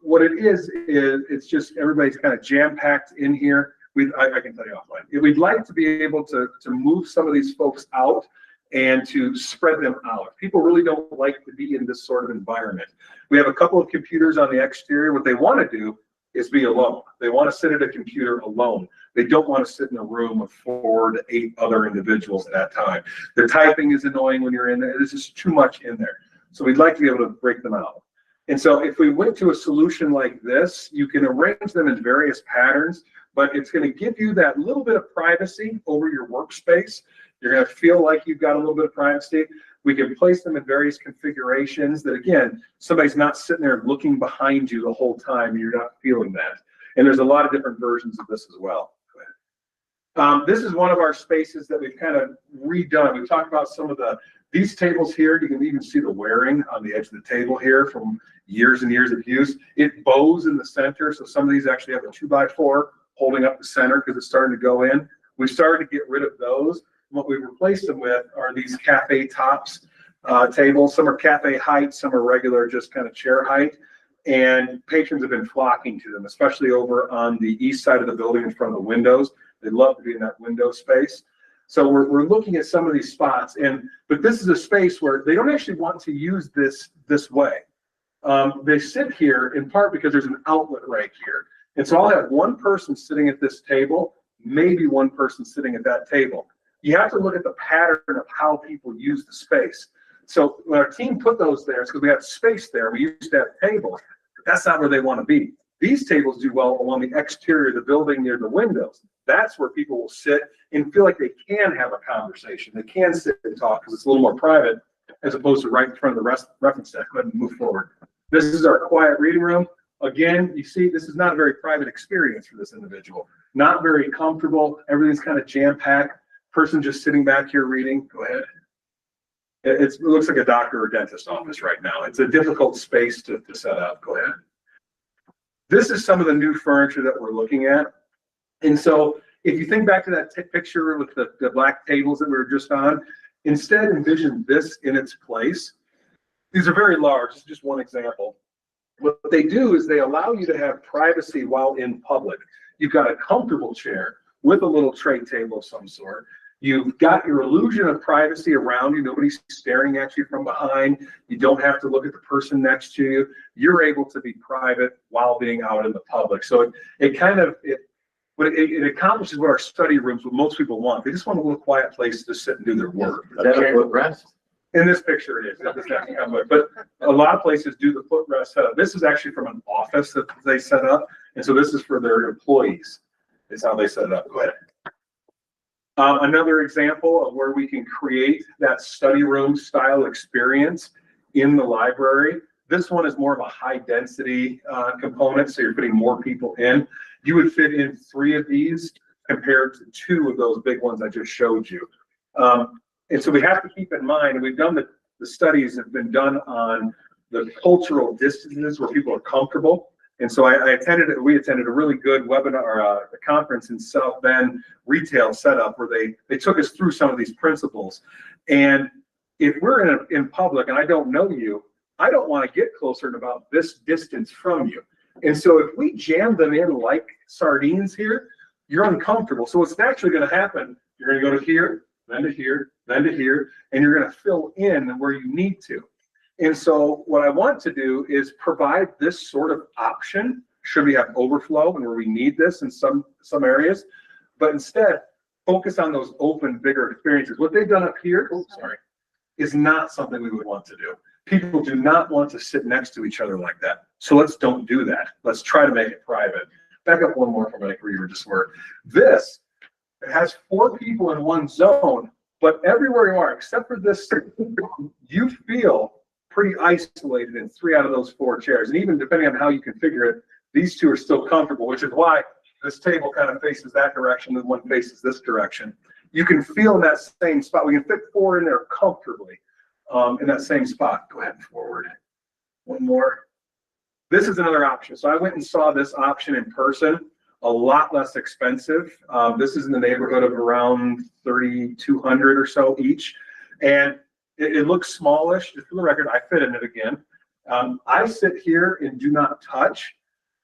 what it is it's just everybody's kind of jam-packed in here. I can tell you offline. We'd like to be able to move some of these folks out and to spread them out. People really don't like to be in this sort of environment. We have a couple of computers on the exterior. What they want to do is be alone. They want to sit at a computer alone. They don't want to sit in a room with 4 to 8 other individuals at that time. The typing is annoying when you're in there. There's just too much in there. So we'd like to be able to break them out. And so if we went to a solution like this, you can arrange them in various patterns, but it's going to give you that little bit of privacy over your workspace. You're going to feel like you've got a little bit of privacy. We can place them in various configurations that, again, somebody's not sitting there looking behind you the whole time and you're not feeling that. And there's a lot of different versions of this as well. This is one of our spaces that we've kind of redone. We've talked about some of these tables here. You can even see the wearing on the edge of the table here from years and years of use. It bows in the center. So some of these actually have a 2x4 holding up the center because it's starting to go in. We've started to get rid of those. What we've replaced them with are these cafe tops tables. Some are cafe height, some are regular, just kind of chair height. And patrons have been flocking to them, especially over on the east side of the building in front of the windows. They love to be in that window space. So we're looking at some of these spots, but this is a space where they don't actually want to use this way. They sit here in part because there's an outlet right here. And so I'll have one person sitting at this table, maybe one person sitting at that table. You have to look at the pattern of how people use the space. So when our team put those there, it's because we have space there. We used to have tables, but that's not where they want to be. These tables do well along the exterior of the building near the windows. That's where people will sit and feel like they can have a conversation. They can sit and talk because it's a little more private as opposed to right in front of the reference desk. Go ahead and move forward. This is our quiet reading room. Again, you see, this is not a very private experience for this individual. Not very comfortable. Everything's kind of jam-packed. Person just sitting back here reading. Go ahead. It looks like a doctor or dentist office right now. It's a difficult space to set up. Go ahead. This is some of the new furniture that we're looking at. And so if you think back to that picture with the black tables that we were just on, instead envision this in its place. These are very large. This is just one example. What they do is they allow you to have privacy while in public. You've got a comfortable chair with a little tray table of some sort. You've got your illusion of privacy around you. Nobody's staring at you from behind. You don't have to look at the person next to you. You're able to be private while being out in the public. So it accomplishes what our study rooms, what most people want. They just want a little quiet place to sit and do their work. Is that a footrest? In this picture it is. But a lot of places do the footrest setup. This is actually from an office that they set up. And so this is for their employees. Is how they set it up. Go ahead. Another example of where we can create that study room style experience in the library. This one is more of a high density component, so you're putting more people in. You would fit in 3 of these compared to 2 of those big ones I just showed you. And so we have to keep in mind, and we've done the studies have been done on the cultural distances where people are comfortable. And so we attended a really good webinar, a conference in South Bend retail setup where they took us through some of these principles. And if we're in public and I don't know you, I don't want to get closer than about this distance from you. And so if we jam them in like sardines here, you're uncomfortable. So what's naturally going to happen, you're going to go to here, then to here, then to here, and you're going to fill in where you need to. And so what I want to do is provide this sort of option should we have overflow and where we need this in some areas, but instead focus on those open, bigger experiences. What they've done up here, is not something we would want to do. People do not want to sit next to each other like that. So let's don't do that. Let's try to make it private. Back up one more for my reader just where this It has 4 people in one zone, but everywhere you are, except for this, you feel pretty isolated in 3 out of those 4 chairs. And even depending on how you configure it, these 2 are still comfortable, which is why this table kind of faces that direction and one faces this direction. You can feel in that same spot. We can fit 4 in there comfortably in that same spot. Go ahead and forward. One more. This is another option. So I went and saw this option in person, a lot less expensive. This is in the neighborhood of around 3,200 or so each. And it looks smallish. Just for the record, I fit in it again. I sit here and do not touch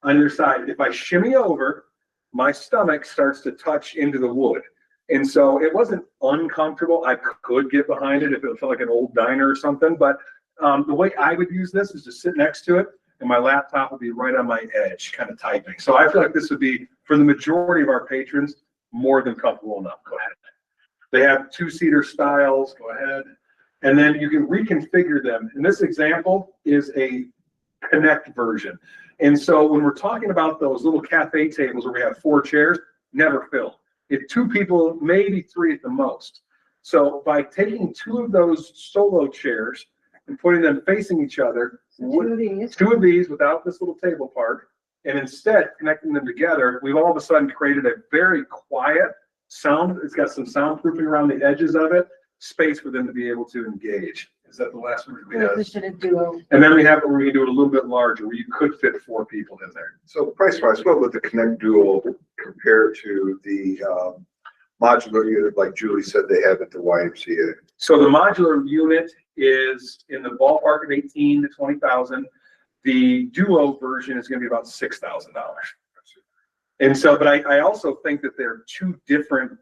on your side. If I shimmy over, my stomach starts to touch into the wood. And so it wasn't uncomfortable. I could get behind it if it felt like an old diner or something. But the way I would use this is to sit next to it, and my laptop would be right on my edge, kind of typing. So I feel like this would be, for the majority of our patrons, more than comfortable enough. Go ahead. They have 2-seater styles. Go ahead. And then you can reconfigure them. And this example is a Connect version. And so when we're talking about those little cafe tables where we have 4 chairs, never fill. If 2 people, maybe 3 at the most. So by taking 2 of those solo chairs and putting them facing each other, 2 of these without this little table part, and instead connecting them together, we've all of a sudden created a very quiet sound. It's got some soundproofing around the edges of it, space for them to be able to engage. Is that the last one? We should have duo. And then we have, we're gonna do it a little bit larger, where you could fit 4 people in there. So price wise, what would the Connect Duo compare to the modular unit, like Julie said they have at the YMCA? So the modular unit is in the ballpark of 18 to 20,000. The duo version is gonna be about $6,000. And so, but I also think that there are 2 different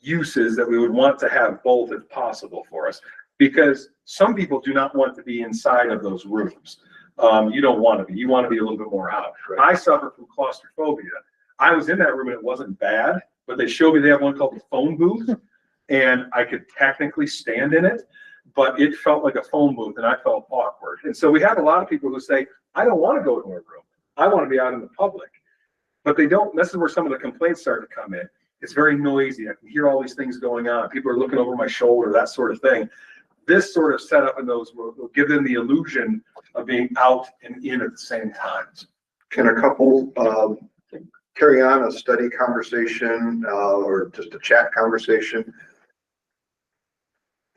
uses that we would want to have both if possible for us. Because some people do not want to be inside of those rooms. You don't want to be. You want to be a little bit more out. Right. I suffer from claustrophobia. I was in that room and it wasn't bad, but they showed me they have one called the phone booth, and I could technically stand in it, but it felt like a phone booth and I felt awkward. And so we have a lot of people who say, I don't want to go to a room. I want to be out in the public. But they don't. This is where some of the complaints start to come in. It's very noisy. I can hear all these things going on. People are looking over my shoulder, that sort of thing. This sort of setup in those will give them the illusion of being out and in at the same time. Can a couple carry on a study conversation or just a chat conversation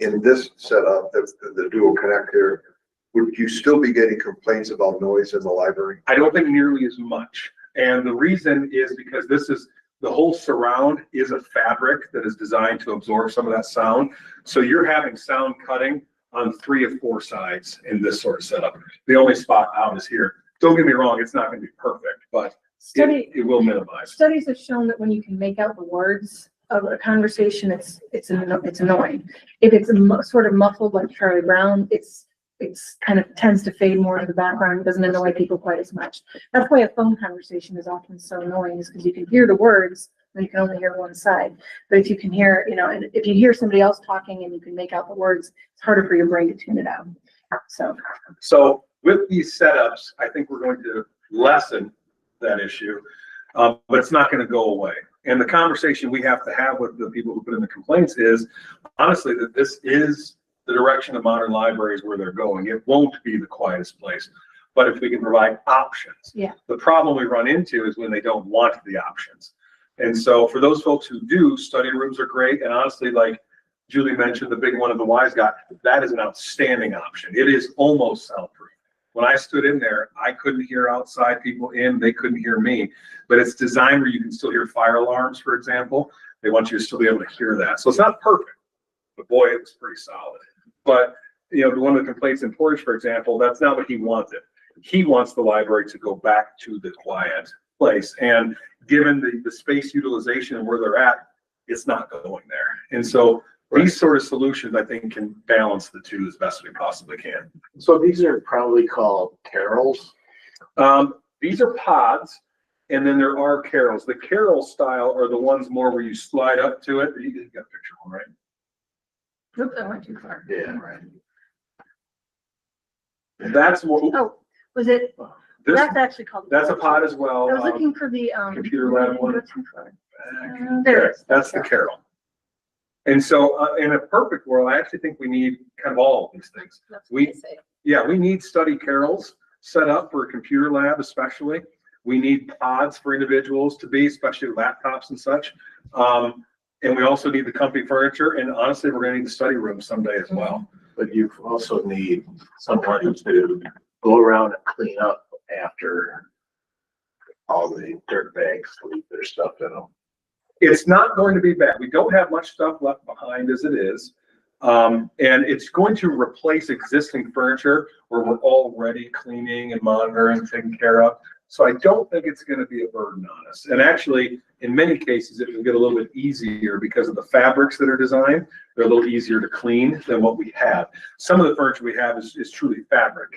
in this setup, the dual connect here? Would you still be getting complaints about noise in the library? I don't think nearly as much. And the reason is because this is, the whole surround is a fabric that is designed to absorb some of that sound. So you're having sound cutting on 3 of 4 sides in this sort of setup. The only spot out is here. Don't get me wrong, it's not going to be perfect, but it will minimize. Studies have shown that when you can make out the words of a conversation, it's annoying. If it's sort of muffled like Charlie Brown, it's kind of tends to fade more to the background. It doesn't annoy people quite as much. That's why a phone conversation is often so annoying, is because you can hear the words and you can only hear one side. But if you can hear, and if you hear somebody else talking and you can make out the words, it's harder for your brain to tune it out. So with these setups, I think we're going to lessen that issue, but it's not going to go away. And the conversation we have to have with the people who put in the complaints is, honestly, that this is the direction of modern libraries where they're going. It won't be the quietest place, but if we can provide options. Yeah. The problem we run into is when they don't want the options. And so for those folks who do, study rooms are great. And honestly, like Julie mentioned, the big one of the Wise Guy, that is an outstanding option. It is almost soundproof. When I stood in there, I couldn't hear outside people in, they couldn't hear me, but it's designed where you can still hear fire alarms, for example. They want you to still be able to hear that. So it's not perfect, but boy, it was pretty solid. But, one of the complaints in Portage, for example, that's not what he wanted. He wants the library to go back to the quiet place. And given the space utilization and where they're at, it's not going there. And so these sort of solutions, I think, can balance the 2 as best we possibly can. So these are probably called carols? These are pods, and then there are carols. The carol style are the ones more where you slide up to it. You got a picture one, right? Oops, I went too far. Yeah, right. That's what. Oh, was it? This, That's actually called. that's a pod as well. I was looking for the, Computer lab one. There it is. That's the Carol. And so, in a perfect world, I actually think we need kind of all of these things. That's We- what they say. Yeah, we need study carrels set up for a computer lab especially. We need pods for individuals to be, especially laptops and such. And we also need the company furniture, and honestly, we're gonna need the study room someday as well. But you also need someone to go around and clean up after all the dirt bags leave their stuff in them. It's not going to be bad. We don't have much stuff left behind as it is. And it's going to replace existing furniture where we're already cleaning and monitoring, taking care of. So I don't think it's going to be a burden on us. And actually, in many cases, it will get a little bit easier because of the fabrics that are designed. They're a little easier to clean than what we have. Some of the furniture we have is truly fabric,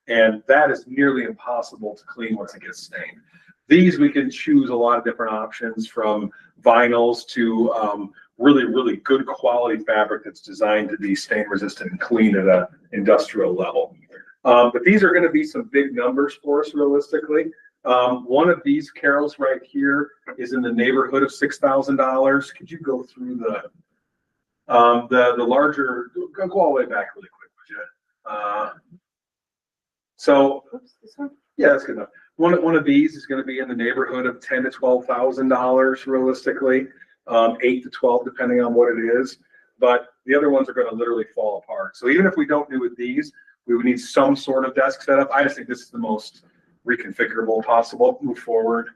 and that is nearly impossible to clean once it gets stained. These, we can choose a lot of different options, from vinyls to really, really good quality fabric that's designed to be stain resistant and clean at an industrial level. But these are going to be some big numbers for us realistically. One of these carrels right here is in the neighborhood of $6,000. Could you go through the larger, go all the way back really quick, would you? So, Oops, this one? yeah, that's good enough. One of these is going to be in the neighborhood of $10,000 to $12,000 realistically, 8 to 12 depending on what it is. But the other ones are going to literally fall apart. So even if we don't do with these, we would need some sort of desk setup. I just think this is the most reconfigurable possible. Move forward.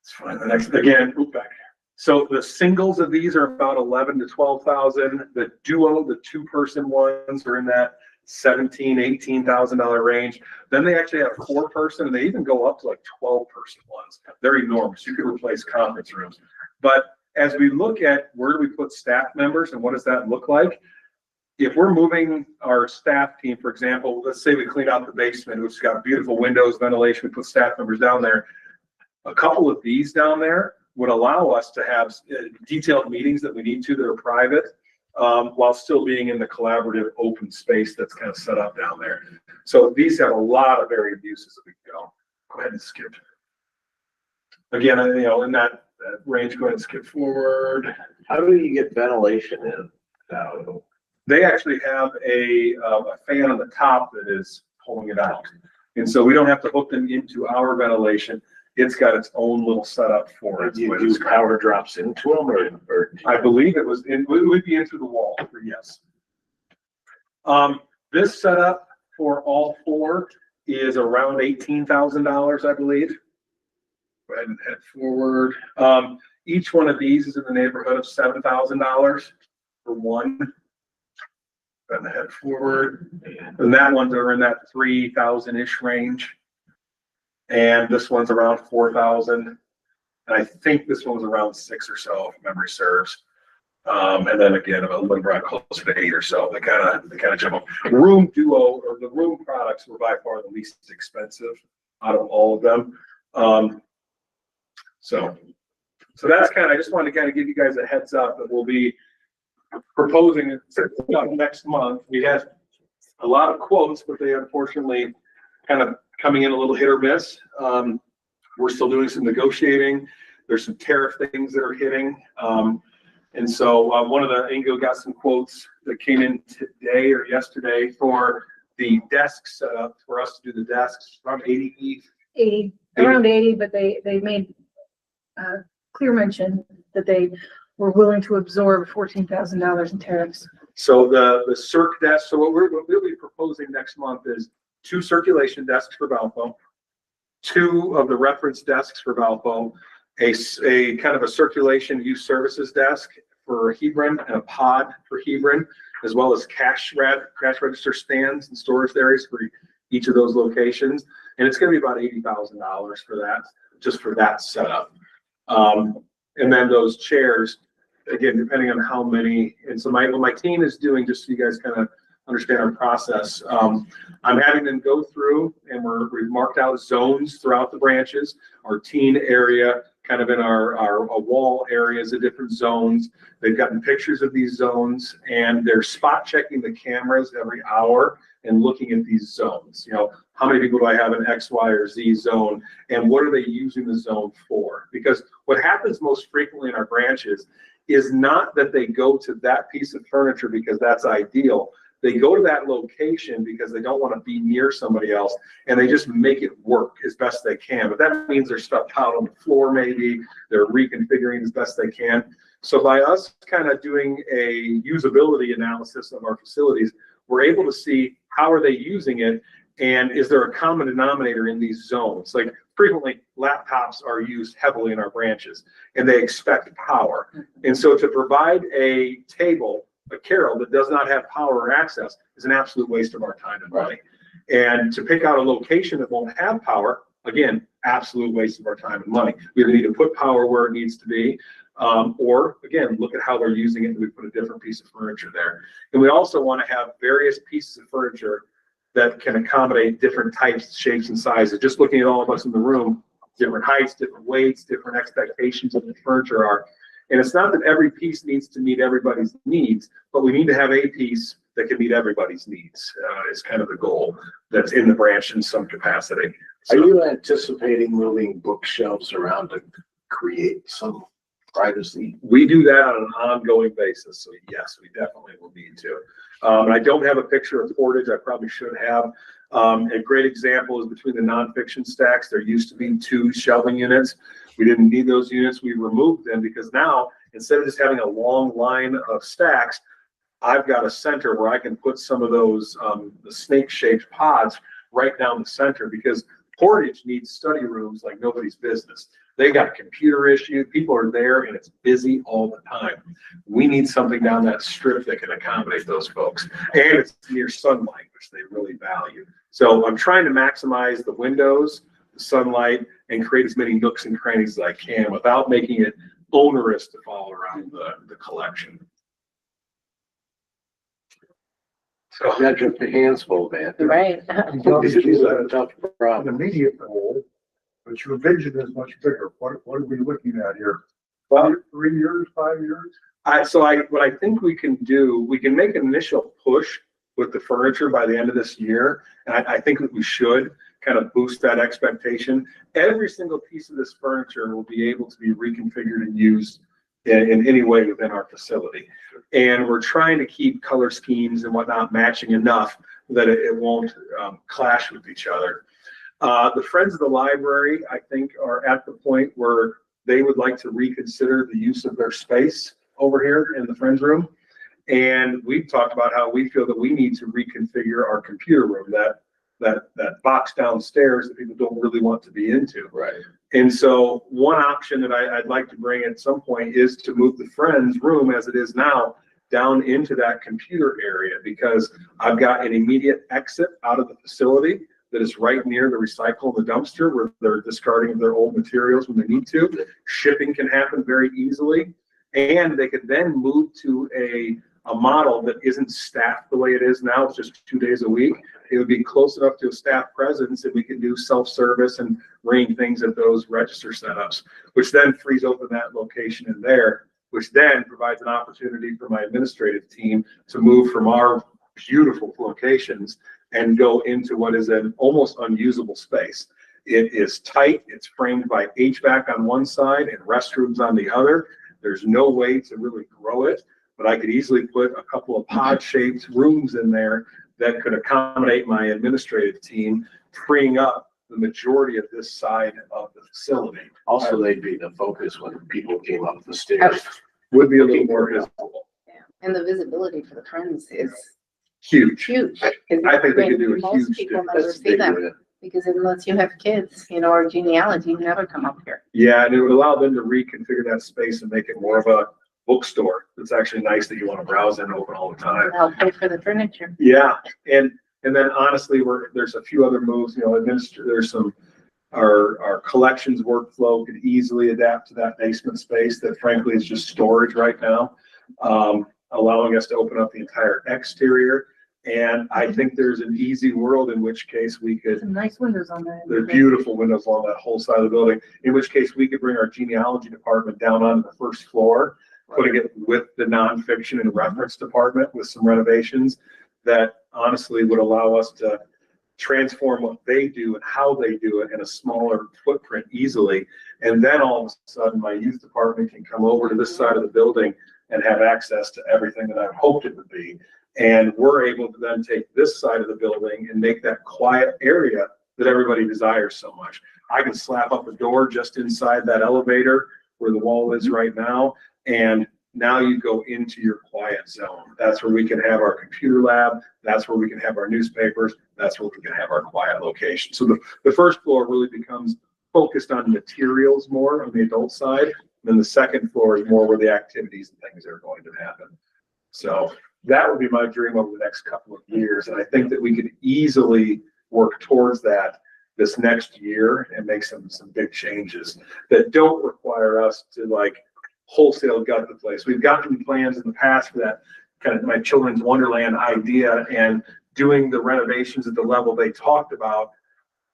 Let's find the next, again, move back. So the singles of these are about 11 to 12,000. The duo, the two-person ones are in that $17,000, $18,000 range. Then they actually have 4-person, and they even go up to like 12-person ones. They're enormous. You could replace conference rooms. But as we look at where do we put staff members and what does that look like? If we're moving our staff team, for example, let's say we clean out the basement, which has got beautiful windows, ventilation, we put staff members down there. A couple of these down there would allow us to have detailed meetings that we need to that are private, while still being in the collaborative open space that's kind of set up down there. So these have a lot of varied uses that we can go. Go ahead and skip. Again, in that range, go ahead and skip forward. How do you get ventilation in now? They actually have a fan on the top that is pulling it out. And so we don't have to hook them into our ventilation. It's got its own little setup for it. You do power drops into them or I believe it would be into the wall, yes. This setup for all 4 is around $18,000, I believe. Go ahead and head forward. Each one of these is in the neighborhood of $7,000 for one. And head forward, and that ones are in that 3,000-ish range, and this one's around 4,000, and I think this one's around 6 or so, if memory serves. And then again, a little around closer to 8 or so. They kind of jump up. Room Duo, or the room products, were by far the least expensive out of all of them. So that's I just wanted to give you guys a heads up that we'll be proposing it next month. We had a lot of quotes, but they unfortunately kind of coming in a little hit or miss. We're still doing some negotiating. There's some tariff things that are hitting. And so Ingo got some quotes that came in today or yesterday for the desk setup for us to do the desks, around 80. 80, around 80, but they made clear mention that they were willing to absorb $14,000 in tariffs. So the circ desk, so what we'll be proposing next month is 2 circulation desks for Valpo, 2 of the reference desks for Valpo, a kind of a circulation youth services desk for Hebron, and a pod for Hebron, as well as cash register stands and storage areas for each of those locations. And it's going to be about $80,000 for that, just for that setup. And then those chairs, again, depending on how many, and so what my team is doing, just so you guys kind of understand our process, I'm having them go through, and we've marked out zones throughout the branches, our teen area, kind of in our wall areas of different zones. They've gotten pictures of these zones, and they're spot checking the cameras every hour and looking at these zones. You know, how many people do I have in X, Y, or Z zone, and what are they using the zone for? Because what happens most frequently in our branches is not that they go to that piece of furniture because that's ideal. They go to that location because they don't want to be near somebody else, and they just make it work as best they can. But that means they're stuck out on the floor, maybe they're reconfiguring as best they can. So by us kind of doing a usability analysis of our facilities, we're able to see how are they using it, and is there a common denominator in these zones? Like frequently, laptops are used heavily in our branches, and they expect power. And so to provide a table, a carrel that does not have power or access is an absolute waste of our time and money. And to pick out a location that won't have power, again, absolute waste of our time and money. We either need to put power where it needs to be, or again, look at how they're using it, and we put a different piece of furniture there. And we also want to have various pieces of furniture that can accommodate different types, shapes, and sizes. Just looking at all of us in the room, different heights, different weights, different expectations of the furniture are. And it's not that every piece needs to meet everybody's needs, but we need to have a piece that can meet everybody's needs, is kind of the goal that's in the branch in some capacity. Are you anticipating moving bookshelves around to create some privacy? We do that on an ongoing basis, so yes, we definitely will need to. And I don't have a picture of portage. I probably should have. A great example is between the nonfiction stacks. There used to be 2 shelving units. We didn't need those units. We removed them because now, instead of just having a long line of stacks, I've got a center where I can put some of those the snake-shaped pods right down the center, because portage needs study rooms like nobody's business. They got computer issues. People are there and it's busy all the time. We need something down that strip that can accommodate those folks. And it's near sunlight, which they really value. So I'm trying to maximize the windows, the sunlight, and create as many nooks and crannies as I can without making it onerous to follow around the collection. So You got your hands full, man. Right. This is a tough An problem. immediate goal, but your vision is much bigger. What are we looking at here? Well, 3 years, 5 years? what I think we can do, we can make an initial push with the furniture by the end of this year. And I think that we should kind of boost that expectation. Every single piece of this furniture will be able to be reconfigured and used in any way within our facility. And we're trying to keep color schemes and whatnot matching enough that it won't clash with each other. The Friends of the Library, I think, are at the point where they would like to reconsider the use of their space over here in the Friends room. And we've talked about how we feel that we need to reconfigure our computer room, that box downstairs that people don't really want to be into. Right. And so one option that I'd like to bring at some point is to move the Friends room as it is now down into that computer area, because I've got an immediate exit out of the facility that is right near the recycle and the dumpster where they're discarding their old materials when they need to. Shipping can happen very easily, and they could then move to a model that isn't staffed the way it is now. It's just 2 days a week. It would be close enough to a staff presence that we can do self-service and ring things at those register setups, which then frees open that location in there, which then provides an opportunity for my administrative team to move from our beautiful locations and go into what is an almost unusable space. It is tight. It's framed by HVAC on one side and restrooms on the other. There's no way to really grow it, but I could easily put a couple of pod-shaped rooms in there that could accommodate my administrative team, freeing up the majority of this side of the facility. Also, they'd be the focus when people came up the stairs. Would be a little more visible. Yeah. And the visibility for the Friends is Huge. huge. I think they could do a Most huge people difference. never see them because unless you have kids, you know, or genealogy, you never come up here. Yeah, and it would allow them to reconfigure that space and make it more of a bookstore. It's actually nice that you want to browse and open all the time. I'll pay for the furniture. Yeah, and then honestly, there's a few other moves, you know, there's some, our collections workflow could easily adapt to that basement space that frankly is just storage right now, allowing us to open up the entire exterior And I think there's an easy world in which case we could, Some nice windows on that. they're beautiful windows along that whole side of the building, in which case we could bring our genealogy department down onto the first floor, putting it with the nonfiction and reference department with some renovations that honestly would allow us to transform what they do and how they do it in a smaller footprint easily. And then all of a sudden, my youth department can come over to this side of the building and have access to everything that I hoped it would be. And we're able to then take this side of the building and make that quiet area that everybody desires so much. I can slap up a door just inside that elevator where the wall is right now, and now you go into your quiet zone. That's where we can have our computer lab. That's where we can have our newspapers. That's where we can have our quiet location. So the first floor really becomes focused on materials more on the adult side. And then the second floor is more where the activities and things are going to happen. So that would be my dream over the next couple of years. And I think that we could easily work towards that this next year and make some big changes that don't require us to like wholesale gut the place. We've gotten plans in the past for that kind of my children's wonderland idea, and doing the renovations at the level they talked about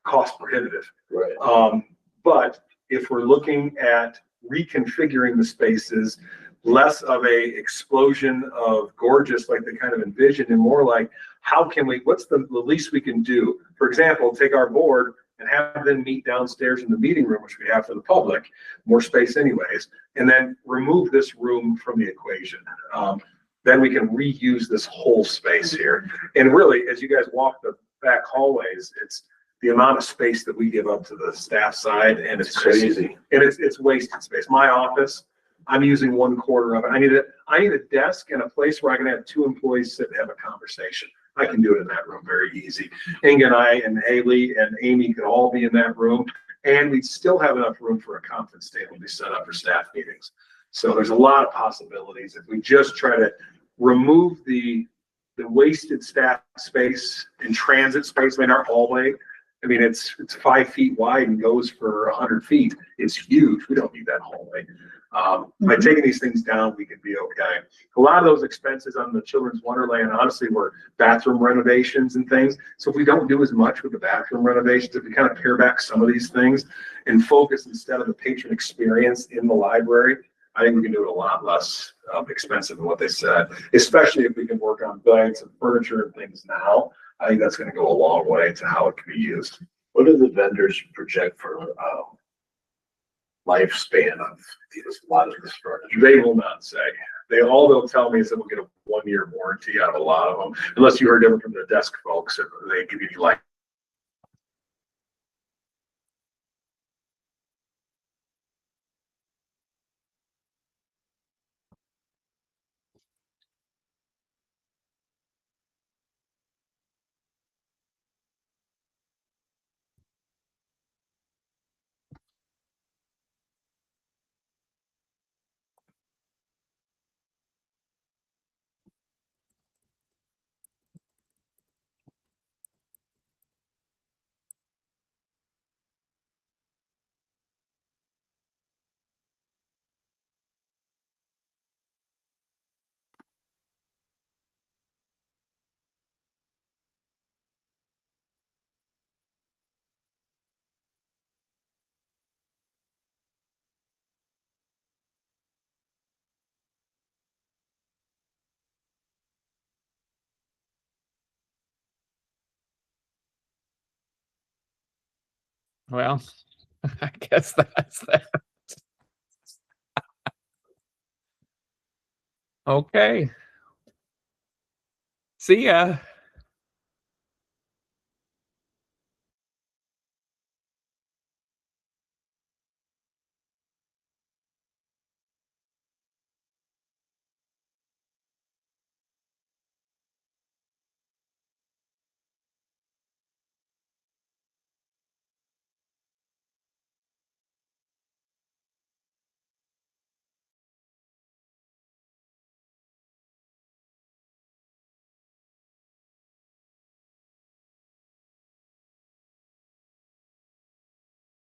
cost prohibitive. Right. But if we're looking at reconfiguring the spaces, less of a explosion of gorgeous like they kind of envisioned, and more like how can we, what's the least we can do? For example, take our board and have them meet downstairs in the meeting room, which we have for the public, more space anyways, and then remove this room from the equation. Then we can reuse this whole space here. And really, as you guys walk the back hallways, it's the amount of space that we give up to the staff side, and it's Crazy. And it's wasted space. My office, I'm using 1/4 of it. I need a desk and a place where I can have 2 employees sit and have a conversation. I can do it in that room very easy. Inga and I and Haley and Amy could all be in that room, and we'd still have enough room for a conference table to be set up for staff meetings. So there's a lot of possibilities if we just try to remove the wasted staff space and transit space. I mean, our hallway, I mean, it's 5 feet wide and goes for 100 feet. It's huge. We don't need that hallway. By taking these things down, we could be okay. A lot of those expenses on the Children's Wonderland, honestly, were bathroom renovations and things. So if we don't do as much with the bathroom renovations, if we kind of pare back some of these things and focus instead of the patron experience in the library, I think we can do it a lot less expensive than what they said, especially if we can work on beds and furniture and things now. I think that's going to go a long way to how it can be used. What do the vendors project for lifespan of a lot of this furniture? They will not say. All they'll tell me is that we'll get a 1-year warranty out of a lot of them, unless you heard different from the desk folks, if they give you like. Well, I guess that's that. Okay. See ya.